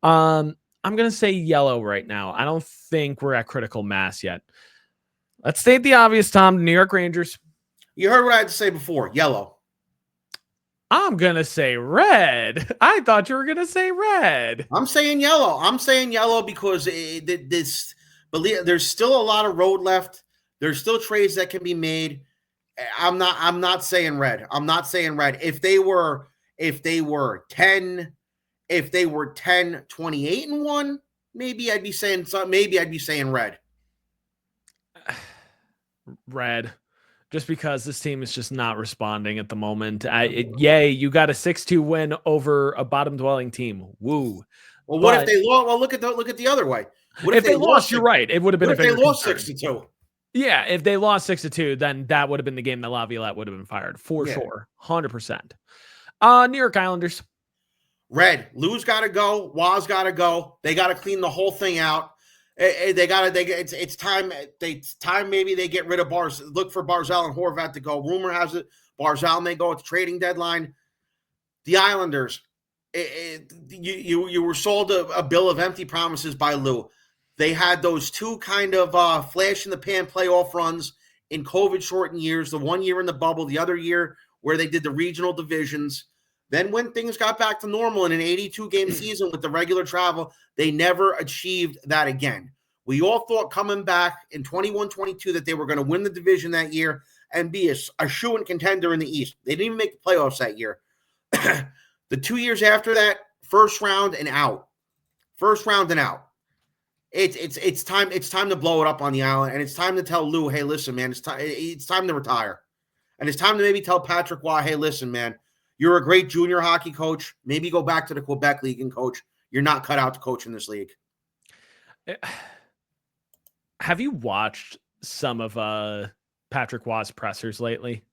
I'm gonna say yellow right now. I don't think we're at critical mass yet. Let's state the obvious, Tom. The New York Rangers. You heard what I had to say before. Yellow. I'm gonna say red. I thought you were gonna say red. I'm saying yellow. I'm saying yellow because there's still a lot of road left. There's still trades that can be made. I'm not saying red. I'm not saying red. If they were 10, 28-1, maybe I'd be saying something. Maybe I'd be saying red. Red. Just because this team is just not responding at the moment. Yay, you got a 6-2 win over a bottom dwelling team. Woo. Well, what if they lost? Well, look at the other way. What if they lost? You're right. It would have been a bigger concern. 6-2. Yeah, if they lost 6-2, then that would have been the game that Laviolette would have been fired for sure, 100%. New York Islanders. Red. Lou's got to go. Waz got to go. They got to clean the whole thing out. It's time. It's time. Maybe they get rid of look for Barzal and Horvat to go. Rumor has it Barzal may go at the trading deadline. The Islanders. You were sold a bill of empty promises by Lou. They had those two kind of flash in the pan playoff runs in COVID-shortened years, the 1 year in the bubble, the other year where they did the regional divisions. Then when things got back to normal in an 82-game season with the regular travel, they never achieved that again. We all thought coming back in 21-22 that they were going to win the division that year and be a shoo-in contender in the East. They didn't even make the playoffs that year. The 2 years after that, first round and out. It's time to blow it up on the island, and it's time to tell Lou, hey, listen, man, it's time to retire. And it's time to maybe tell Patrick Waugh, hey, listen, man, you're a great junior hockey coach. Maybe go back to the Quebec League and coach. You're not cut out to coach in this league. Have you watched some of Patrick Waugh's pressers lately?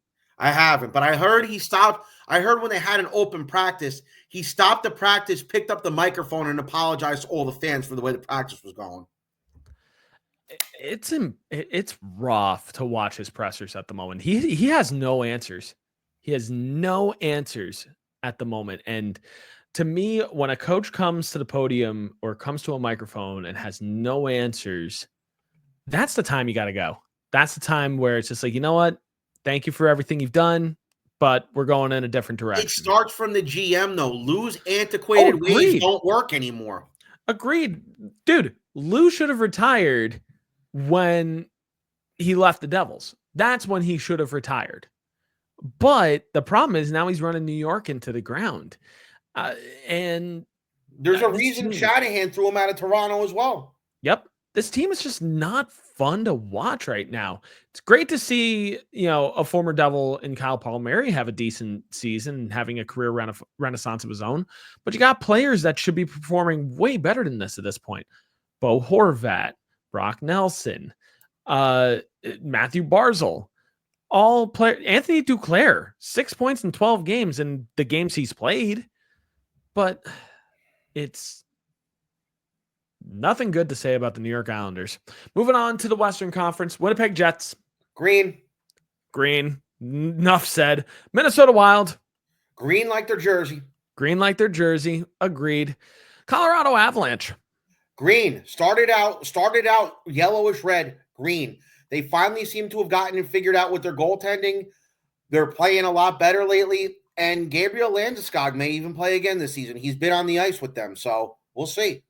I haven't, but I heard he stopped. I heard when they had an open practice, he stopped the practice, picked up the microphone, and apologized to all the fans for the way the practice was going. It's rough to watch his pressers at the moment. He has no answers. He has no answers at the moment. And to me, when a coach comes to the podium or comes to a microphone and has no answers, that's the time you got to go. That's the time where it's just like, you know what? Thank you for everything you've done, but we're going in a different direction. It starts from the GM, though. Lou's antiquated ways don't work anymore. Agreed. Dude, Lou should have retired when he left the Devils. That's when he should have retired. But the problem is now he's running New York into the ground. And there's a reason Shanahan threw him out of Toronto as well. Yep. This team is just not fun to watch right now. It's great to see, a former Devil in Kyle Palmieri have a decent season and having a career renaissance of his own. But you got players that should be performing way better than this at this point. Bo Horvat, Brock Nelson, Matthew Barzal, all players. Anthony Duclair, 6 points in 12 games in the games he's played. But it's nothing good to say about the New York Islanders. Moving on to the Western Conference, Winnipeg Jets. Green. Enough said. Minnesota Wild. Green like their jersey. Agreed. Colorado Avalanche. Green. Started out yellowish red. Green. They finally seem to have gotten and figured out with their goaltending. They're playing a lot better lately. And Gabriel Landeskog may even play again this season. He's been on the ice with them, so we'll see.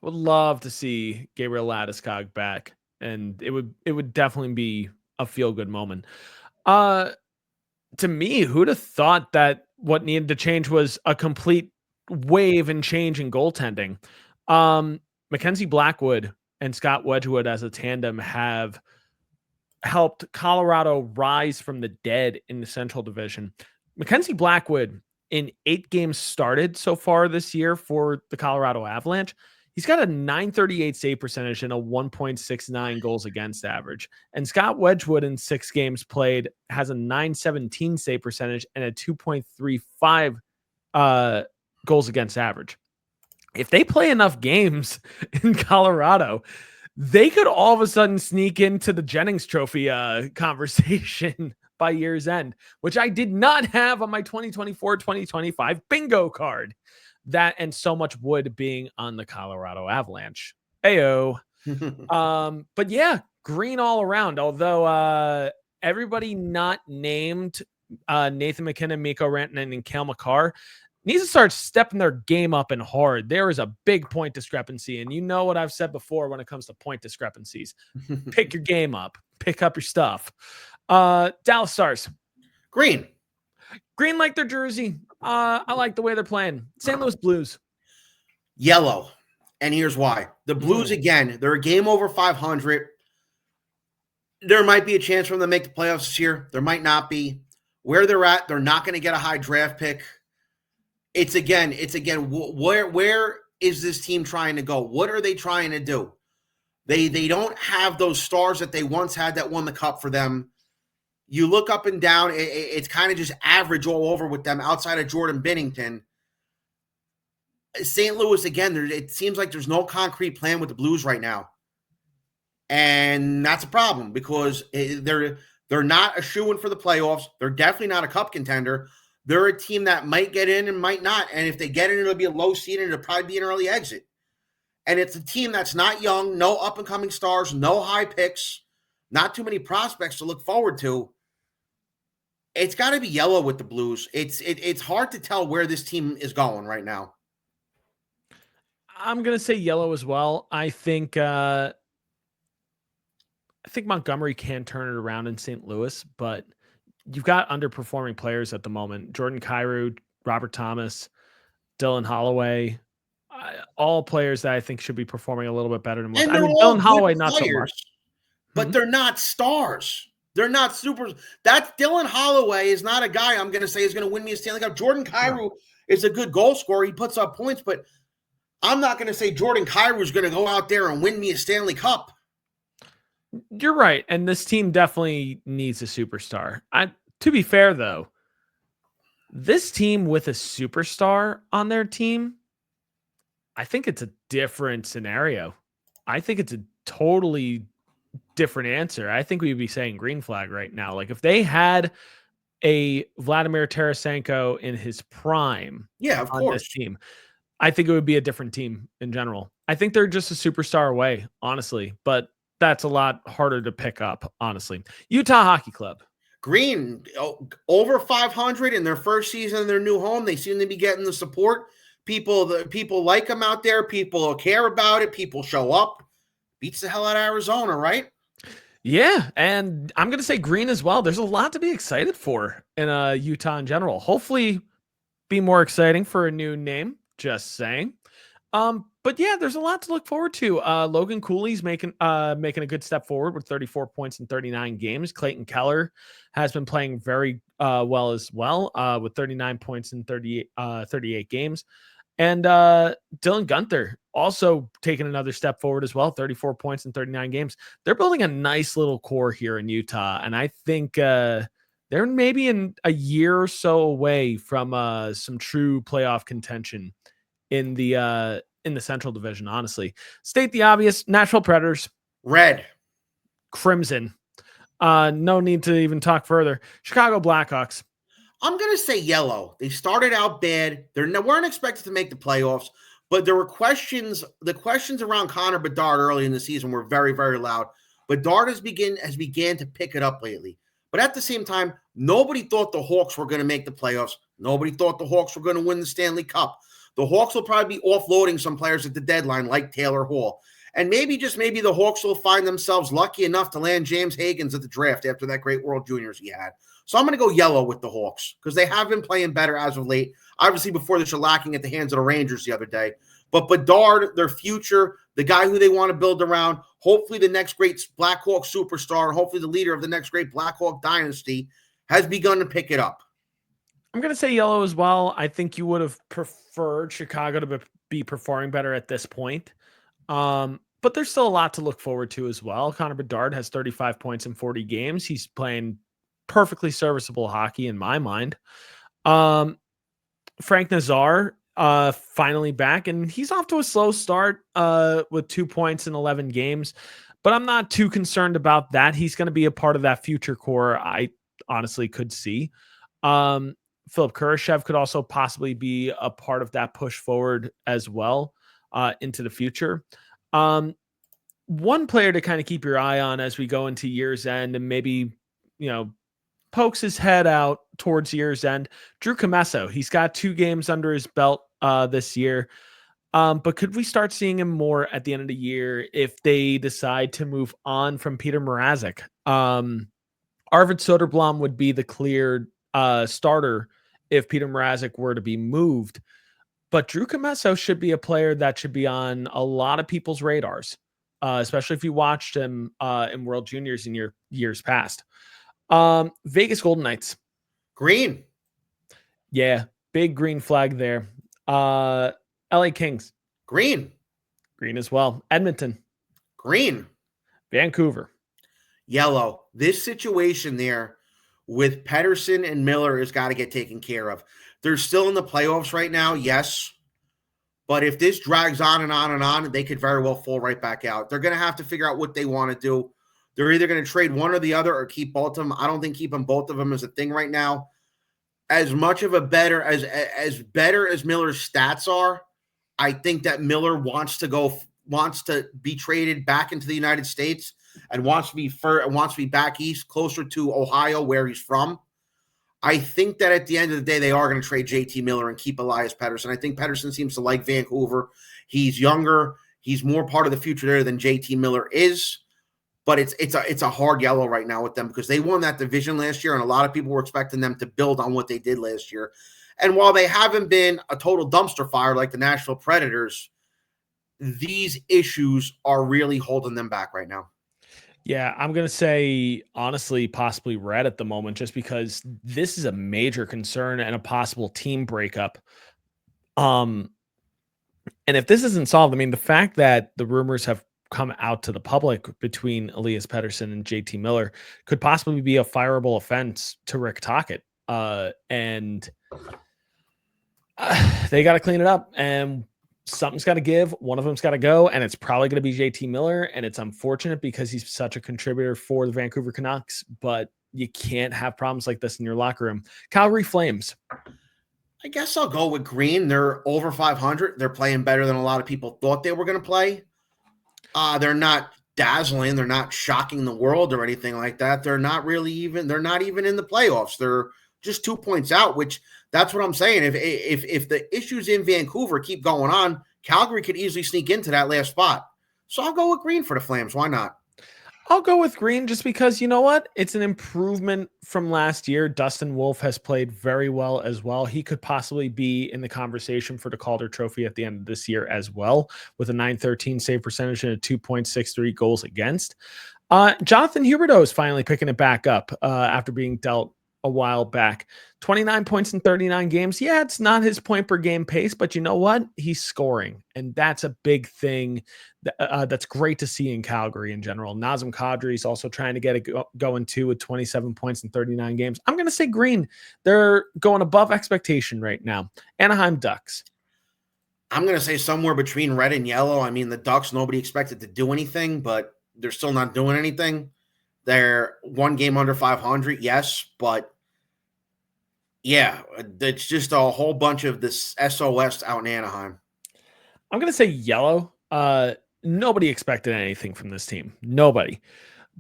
Would love to see Gabriel Landeskog back, and it would definitely be a feel-good moment. To me, who'd have thought that what needed to change was a complete wave and change in goaltending. Mackenzie Blackwood and Scott Wedgwood as a tandem have helped Colorado rise from the dead in the Central Division. Mackenzie Blackwood, in 8 games started so far this year for the Colorado Avalanche, he's got a .938 save percentage and a 1.69 goals against average. And Scott Wedgwood, in 6 games played, has a .917 save percentage and a 2.35 goals against average. If they play enough games in Colorado, they could all of a sudden sneak into the Jennings Trophy conversation by year's end, which I did not have on my 2024-2025 bingo card. That and so much wood being on the Colorado Avalanche. Ayo. But yeah, green all around. Although everybody not named Nathan McKinnon, Mikko Rantanen, and Cale Makar needs to start stepping their game up and hard. There is a big point discrepancy. And you know what I've said before when it comes to point discrepancies. Pick your game up. Pick up your stuff. Dallas Stars. Green. Green like their jersey. I like the way they're playing. St. Louis Blues. Yellow. And here's why. The Blues, again, they're a game over 500. There might be a chance for them to make the playoffs this year. There might not be. Where they're at, they're not going to get a high draft pick. It's again, where is this team trying to go? What are they trying to do? They don't have those stars that they once had that won the cup for them. You look up and down, it's kind of just average all over with them outside of Jordan Binnington. St. Louis, again, it seems like there's no concrete plan with the Blues right now. And that's a problem because they're not a shoo-in for the playoffs. They're definitely not a cup contender. They're a team that might get in and might not. And if they get in, it'll be a low seed and it'll probably be an early exit. And it's a team that's not young, no up-and-coming stars, no high picks, not too many prospects to look forward to. It's got to be yellow with the Blues. It's hard to tell where this team is going right now. I'm going to say yellow as well. I think Montgomery can turn it around in St. Louis, but you've got underperforming players at the moment. Jordan Kyrou, Robert Thomas, Dylan Holloway, all players that I think should be performing a little bit better than most. I mean, Dylan Holloway, not so much. But they're not stars. They're not super. That Dylan Holloway is not a guy I'm going to say is going to win me a Stanley Cup. Jordan Kyrou is a good goal scorer. He puts up points, but I'm not going to say Jordan Kyrou is going to go out there and win me a Stanley Cup. You're right. And this team definitely needs a superstar. To be fair, though, this team with a superstar on their team, I think it's a different scenario. I think it's a totally different answer. I think we'd be saying green flag right now. Like if they had a Vladimir Tarasenko in his prime of course. This team, I think it would be a different team in general. I think they're just a superstar away, honestly, but that's a lot harder to pick up, honestly. Utah Hockey Club. Green, over 500 in their first season in their new home. They seem to be getting the support. People like them out there. People care about it. People show up. Beats the hell out of Arizona, right? Yeah, and I'm going to say green as well. There's a lot to be excited for in Utah in general. Hopefully be more exciting for a new name, just saying. But yeah, there's a lot to look forward to. Logan Cooley's making a good step forward with 34 points in 39 games. Clayton Keller has been playing very well as well with 39 points in 38 games. And Dylan Guenther also taking another step forward as well, 34 points in 39 games. They're building a nice little core here in Utah, and I think they're maybe in a year or so away from some true playoff contention in the Central Division, honestly. State the obvious, Nashville Predators. Red. Crimson. No need to even talk further. Chicago Blackhawks. I'm going to say yellow. They started out bad. They weren't expected to make the playoffs, but there were questions. The questions around Connor Bedard early in the season were very, very loud. Bedard has began to pick it up lately. But at the same time, nobody thought the Hawks were going to make the playoffs. Nobody thought the Hawks were going to win the Stanley Cup. The Hawks will probably be offloading some players at the deadline like Taylor Hall. And maybe, just maybe, the Hawks will find themselves lucky enough to land James Higgins at the draft after that great World Juniors he had. So I'm going to go yellow with the Hawks because they have been playing better as of late. Obviously, before the shellacking at the hands of the Rangers the other day. But Bedard, their future, the guy who they want to build around, hopefully the next great Blackhawk superstar, and hopefully the leader of the next great Blackhawk dynasty, has begun to pick it up. I'm going to say yellow as well. I think you would have preferred Chicago to be performing better at this point. But there's still a lot to look forward to as well. Connor Bedard has 35 points in 40 games. He's playing perfectly serviceable hockey in my mind. Frank Nazar, finally back, and he's off to a slow start with 2 points in 11 games. But I'm not too concerned about that. He's going to be a part of that future core I honestly could see. Philip Kurashev could also possibly be a part of that push forward as well into the future. One player to kind of keep your eye on as we go into year's end and maybe, pokes his head out towards year's end, Drew Commesso. He's got 2 games under his belt this year. But could we start seeing him more at the end of the year if they decide to move on from Peter Mrazek? Arvid Soderblom would be the clear starter if Peter Mrazek were to be moved. But Drew Commesso should be a player that should be on a lot of people's radars, especially if you watched him in World Juniors in years past. Vegas Golden Knights. Green. Yeah, big green flag there. LA Kings. Green. Green as well. Edmonton. Green. Vancouver. Yellow. This situation there with Pettersson and Miller has got to get taken care of. They're still in the playoffs right now, yes. But if this drags on and on and on, they could very well fall right back out. They're going to have to figure out what they want to do. They're either going to trade one or the other or keep both of them. I don't think keeping both of them is a thing right now. As much of a better as Miller's stats are, I think that Miller wants to be traded back into the United States and wants to be back east, closer to Ohio, where he's from. I think that at the end of the day, they are going to trade JT Miller and keep Elias Pettersson. I think Pettersson seems to like Vancouver. He's younger. He's more part of the future there than JT Miller is. But it's a hard yellow right now with them because they won that division last year, and a lot of people were expecting them to build on what they did last year. And while they haven't been a total dumpster fire like the Nashville Predators, these issues are really holding them back right now. Yeah, I'm going to say, honestly, possibly red at the moment, just because this is a major concern and a possible team breakup. And if this isn't solved, I mean, the fact that the rumors have come out to the public between Elias Pettersson and JT Miller could possibly be a fireable offense to Rick Tocchet. And they got to clean it up, and something's got to give. One of them's got to go, and it's probably going to be JT Miller. And it's unfortunate because he's such a contributor for the Vancouver Canucks, but you can't have problems like this in your locker room. Calgary Flames. I guess I'll go with green. They're over 500. They're playing better than a lot of people thought they were going to play. They're not dazzling. They're not shocking the world or anything like that. They're not even in the playoffs. They're just 2 points out, which that's what I'm saying. If the issues in Vancouver keep going on, Calgary could easily sneak into that last spot. So I'll go with green for the Flames. Why not? I'll go with green just because, you know what? It's an improvement from last year. Dustin Wolf has played very well as well. He could possibly be in the conversation for the Calder Trophy at the end of this year as well, with a .913 save percentage and a 2.63 goals against. Jonathan Huberdeau is finally picking it back up after being dealt a while back. 29 points in 39 games. Yeah, it's not his point per game pace, but you know what? He's scoring, and that's a big thing. That's great to see in Calgary in general. Nazem Kadri is also trying to get it going too with 27 points in 39 games. I'm going to say green. They're going above expectation right now. Anaheim Ducks. I'm going to say somewhere between red and yellow. I mean, the Ducks, nobody expected to do anything, but they're still not doing anything. They're 1 game under 500, yes, but yeah, it's just a whole bunch of this SOS out in Anaheim. I'm going to say yellow. Nobody expected anything from this team. Nobody.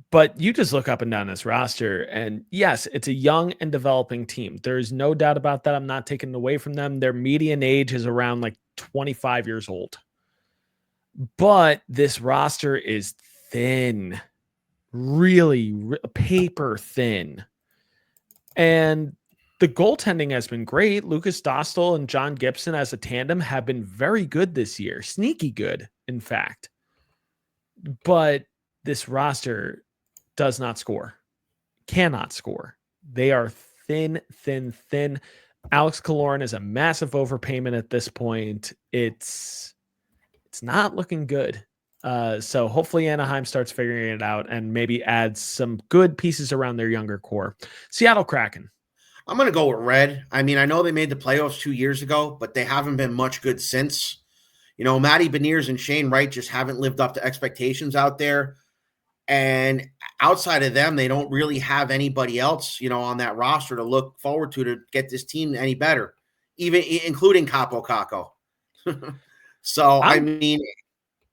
But you just look up and down this roster, and yes, it's a young and developing team. There's no doubt about that. I'm not taking it away from them. Their median age is around like 25 years old. But this roster is thin, really paper thin. And the goaltending has been great. Lucas Dostal and John Gibson as a tandem have been very good this year, sneaky good, in fact. But this roster does not score, cannot score. They are thin, thin, thin. Alex Killorn is a massive overpayment at this point. It's not looking good. So hopefully Anaheim starts figuring it out and maybe adds some good pieces around their younger core. Seattle Kraken. I'm going to go with red. I mean, I know they made the playoffs 2 years ago, but they haven't been much good since. Matty Beniers and Shane Wright just haven't lived up to expectations out there. And outside of them, they don't really have anybody else, on that roster to look forward to get this team any better, even including Capo Caco. So, I mean,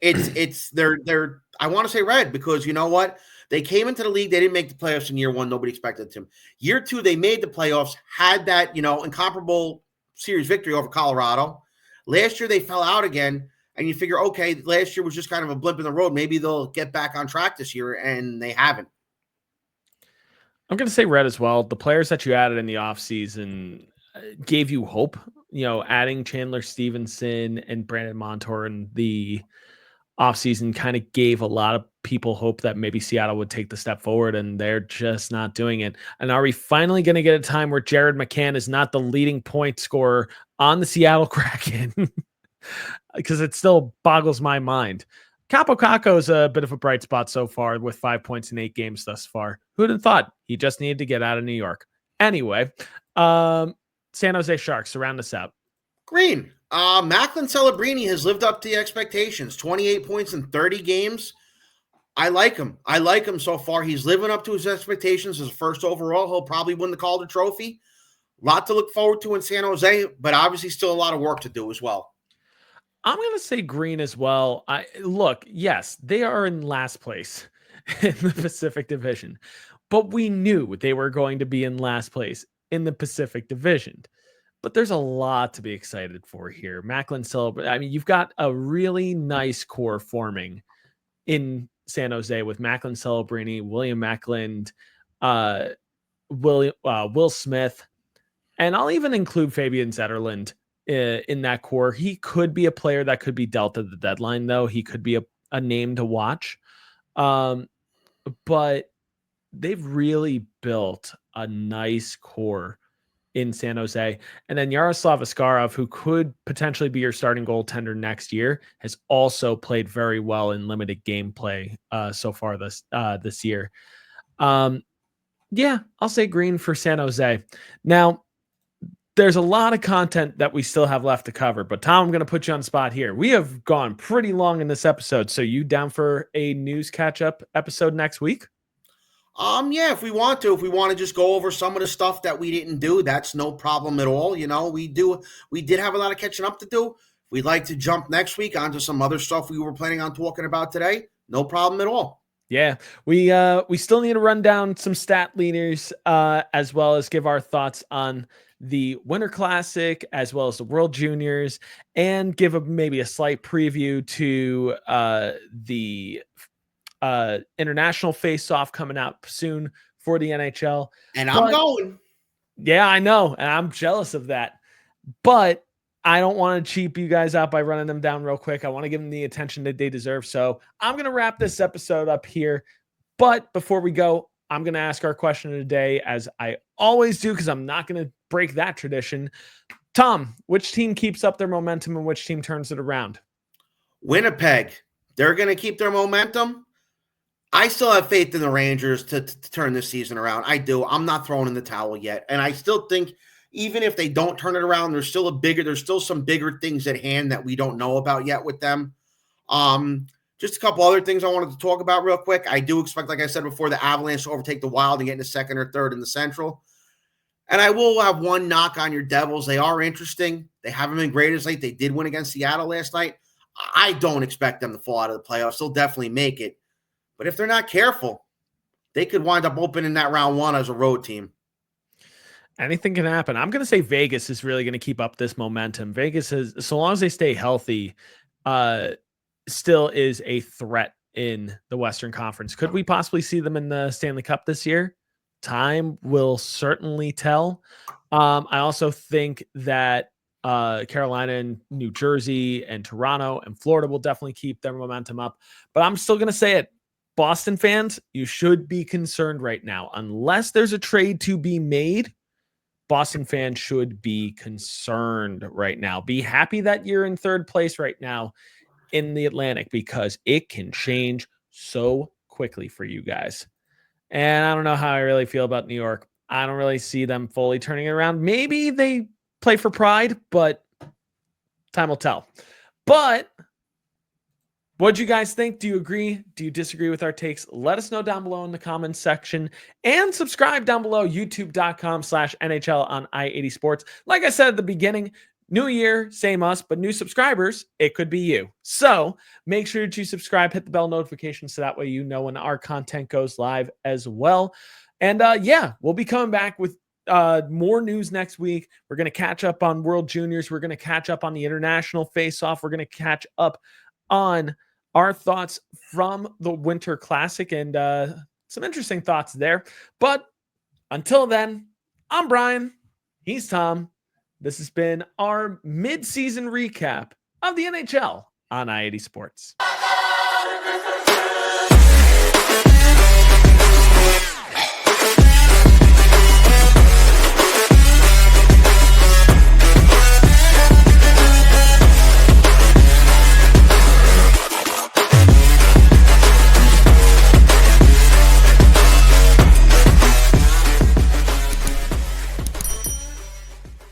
they're I want to say red because you know what? They came into the league. They didn't make the playoffs in year one. Nobody expected them. Year two, they made the playoffs, had that, incomparable series victory over Colorado. Last year, they fell out again. And you figure, okay, last year was just kind of a blip in the road. Maybe they'll get back on track this year, and they haven't. I'm going to say red as well. The players that you added in the offseason gave you hope. Adding Chandler Stevenson and Brandon Montour in the offseason kind of gave a lot of people hope that maybe Seattle would take the step forward, and they're just not doing it. And are we finally going to get a time where Jared McCann is not the leading point scorer on the Seattle Kraken? Because it still boggles my mind. Capo Caco is a bit of a bright spot so far with 5 points in 8 games thus far. Who'd have thought? He just needed to get out of New York. Anyway, San Jose Sharks, surround us out. Green. Macklin Celebrini has lived up to the expectations. 28 points in 30 games. I like him. I like him so far. He's living up to his expectations as first overall. He'll probably win the Calder Trophy. A lot to look forward to in San Jose, but obviously still a lot of work to do as well. I'm going to say green as well. Look, yes, they are in last place in the Pacific Division, but we knew they were going to be in last place in the Pacific Division. But there's a lot to be excited for here. Macklin Celebrini. I mean, you've got a really nice core forming in San Jose with Macklin Celebrini, William Macklin, Will Smith, and I'll even include Fabian Zetterlund in that core. He could be a player that could be dealt at the deadline, though. He could be a name to watch. But they've really built a nice core in San Jose. And then Yaroslav Askarov, who could potentially be your starting goaltender next year, has also played very well in limited gameplay so far this year. Yeah, I'll say green for San Jose. Now, there's a lot of content that we still have left to cover, but Tom, I'm going to put you on the spot here. We have gone pretty long in this episode. So you down for a news catch-up episode next week? Yeah, if we want to just go over some of the stuff that we didn't do, that's no problem at all. We did have a lot of catching up to do. We'd like to jump next week onto some other stuff we were planning on talking about today. No problem at all. Yeah, we still need to run down some stat leaders as well as give our thoughts on the Winter Classic as well as the World Juniors and give maybe a slight preview to the international face-off coming out soon for the NHL. And I'm going. Yeah, I know. And I'm jealous of that. But I don't want to cheap you guys out by running them down real quick. I want to give them the attention that they deserve. So I'm going to wrap this episode up here. But before we go, I'm going to ask our question of the day, as I always do, because I'm not going to break that tradition. Tom, which team keeps up their momentum and which team turns it around? Winnipeg. They're going to keep their momentum. I still have faith in the Rangers to turn this season around. I do. I'm not throwing in the towel yet. And I still think even if they don't turn it around, there's still some bigger things at hand that we don't know about yet with them. Just a couple other things I wanted to talk about real quick. I do expect, like I said before, the Avalanche to overtake the Wild and get into second or third in the Central. And I will have one knock on your Devils. They are interesting. They haven't been great as late. They did win against Seattle last night. I don't expect them to fall out of the playoffs. They'll definitely make it. But if they're not careful, they could wind up opening that round one as a road team. Anything can happen. I'm going to say Vegas is really going to keep up this momentum. Vegas is, so long as they stay healthy, still is a threat in the Western Conference. Could we possibly see them in the Stanley Cup this year? Time will certainly tell. I also think that Carolina and New Jersey and Toronto and Florida will definitely keep their momentum up. But I'm still going to say it. Boston fans, you should be concerned right now. Unless there's a trade to be made, Boston fans should be concerned right now. Be happy that you're in third place right now in the Atlantic because it can change so quickly for you guys. And I don't know how I really feel about New York. I don't really see them fully turning it around. Maybe they play for pride, but time will tell. But what do you guys think? Do you agree? Do you disagree with our takes? Let us know down below in the comments section and subscribe down below, youtube.com/NHL on i80 Sports. Like I said at the beginning, new year, same us, but new subscribers, it could be you. So make sure to subscribe, hit the bell notification so that way you know when our content goes live as well. And yeah, we'll be coming back with more news next week. We're going to catch up on World Juniors. We're going to catch up on the International Face-Off. We're going to catch up on our thoughts from the Winter Classic and some interesting thoughts there. But until then, I'm Brian. He's Tom. This has been our mid-season recap of the NHL on i80 Sports.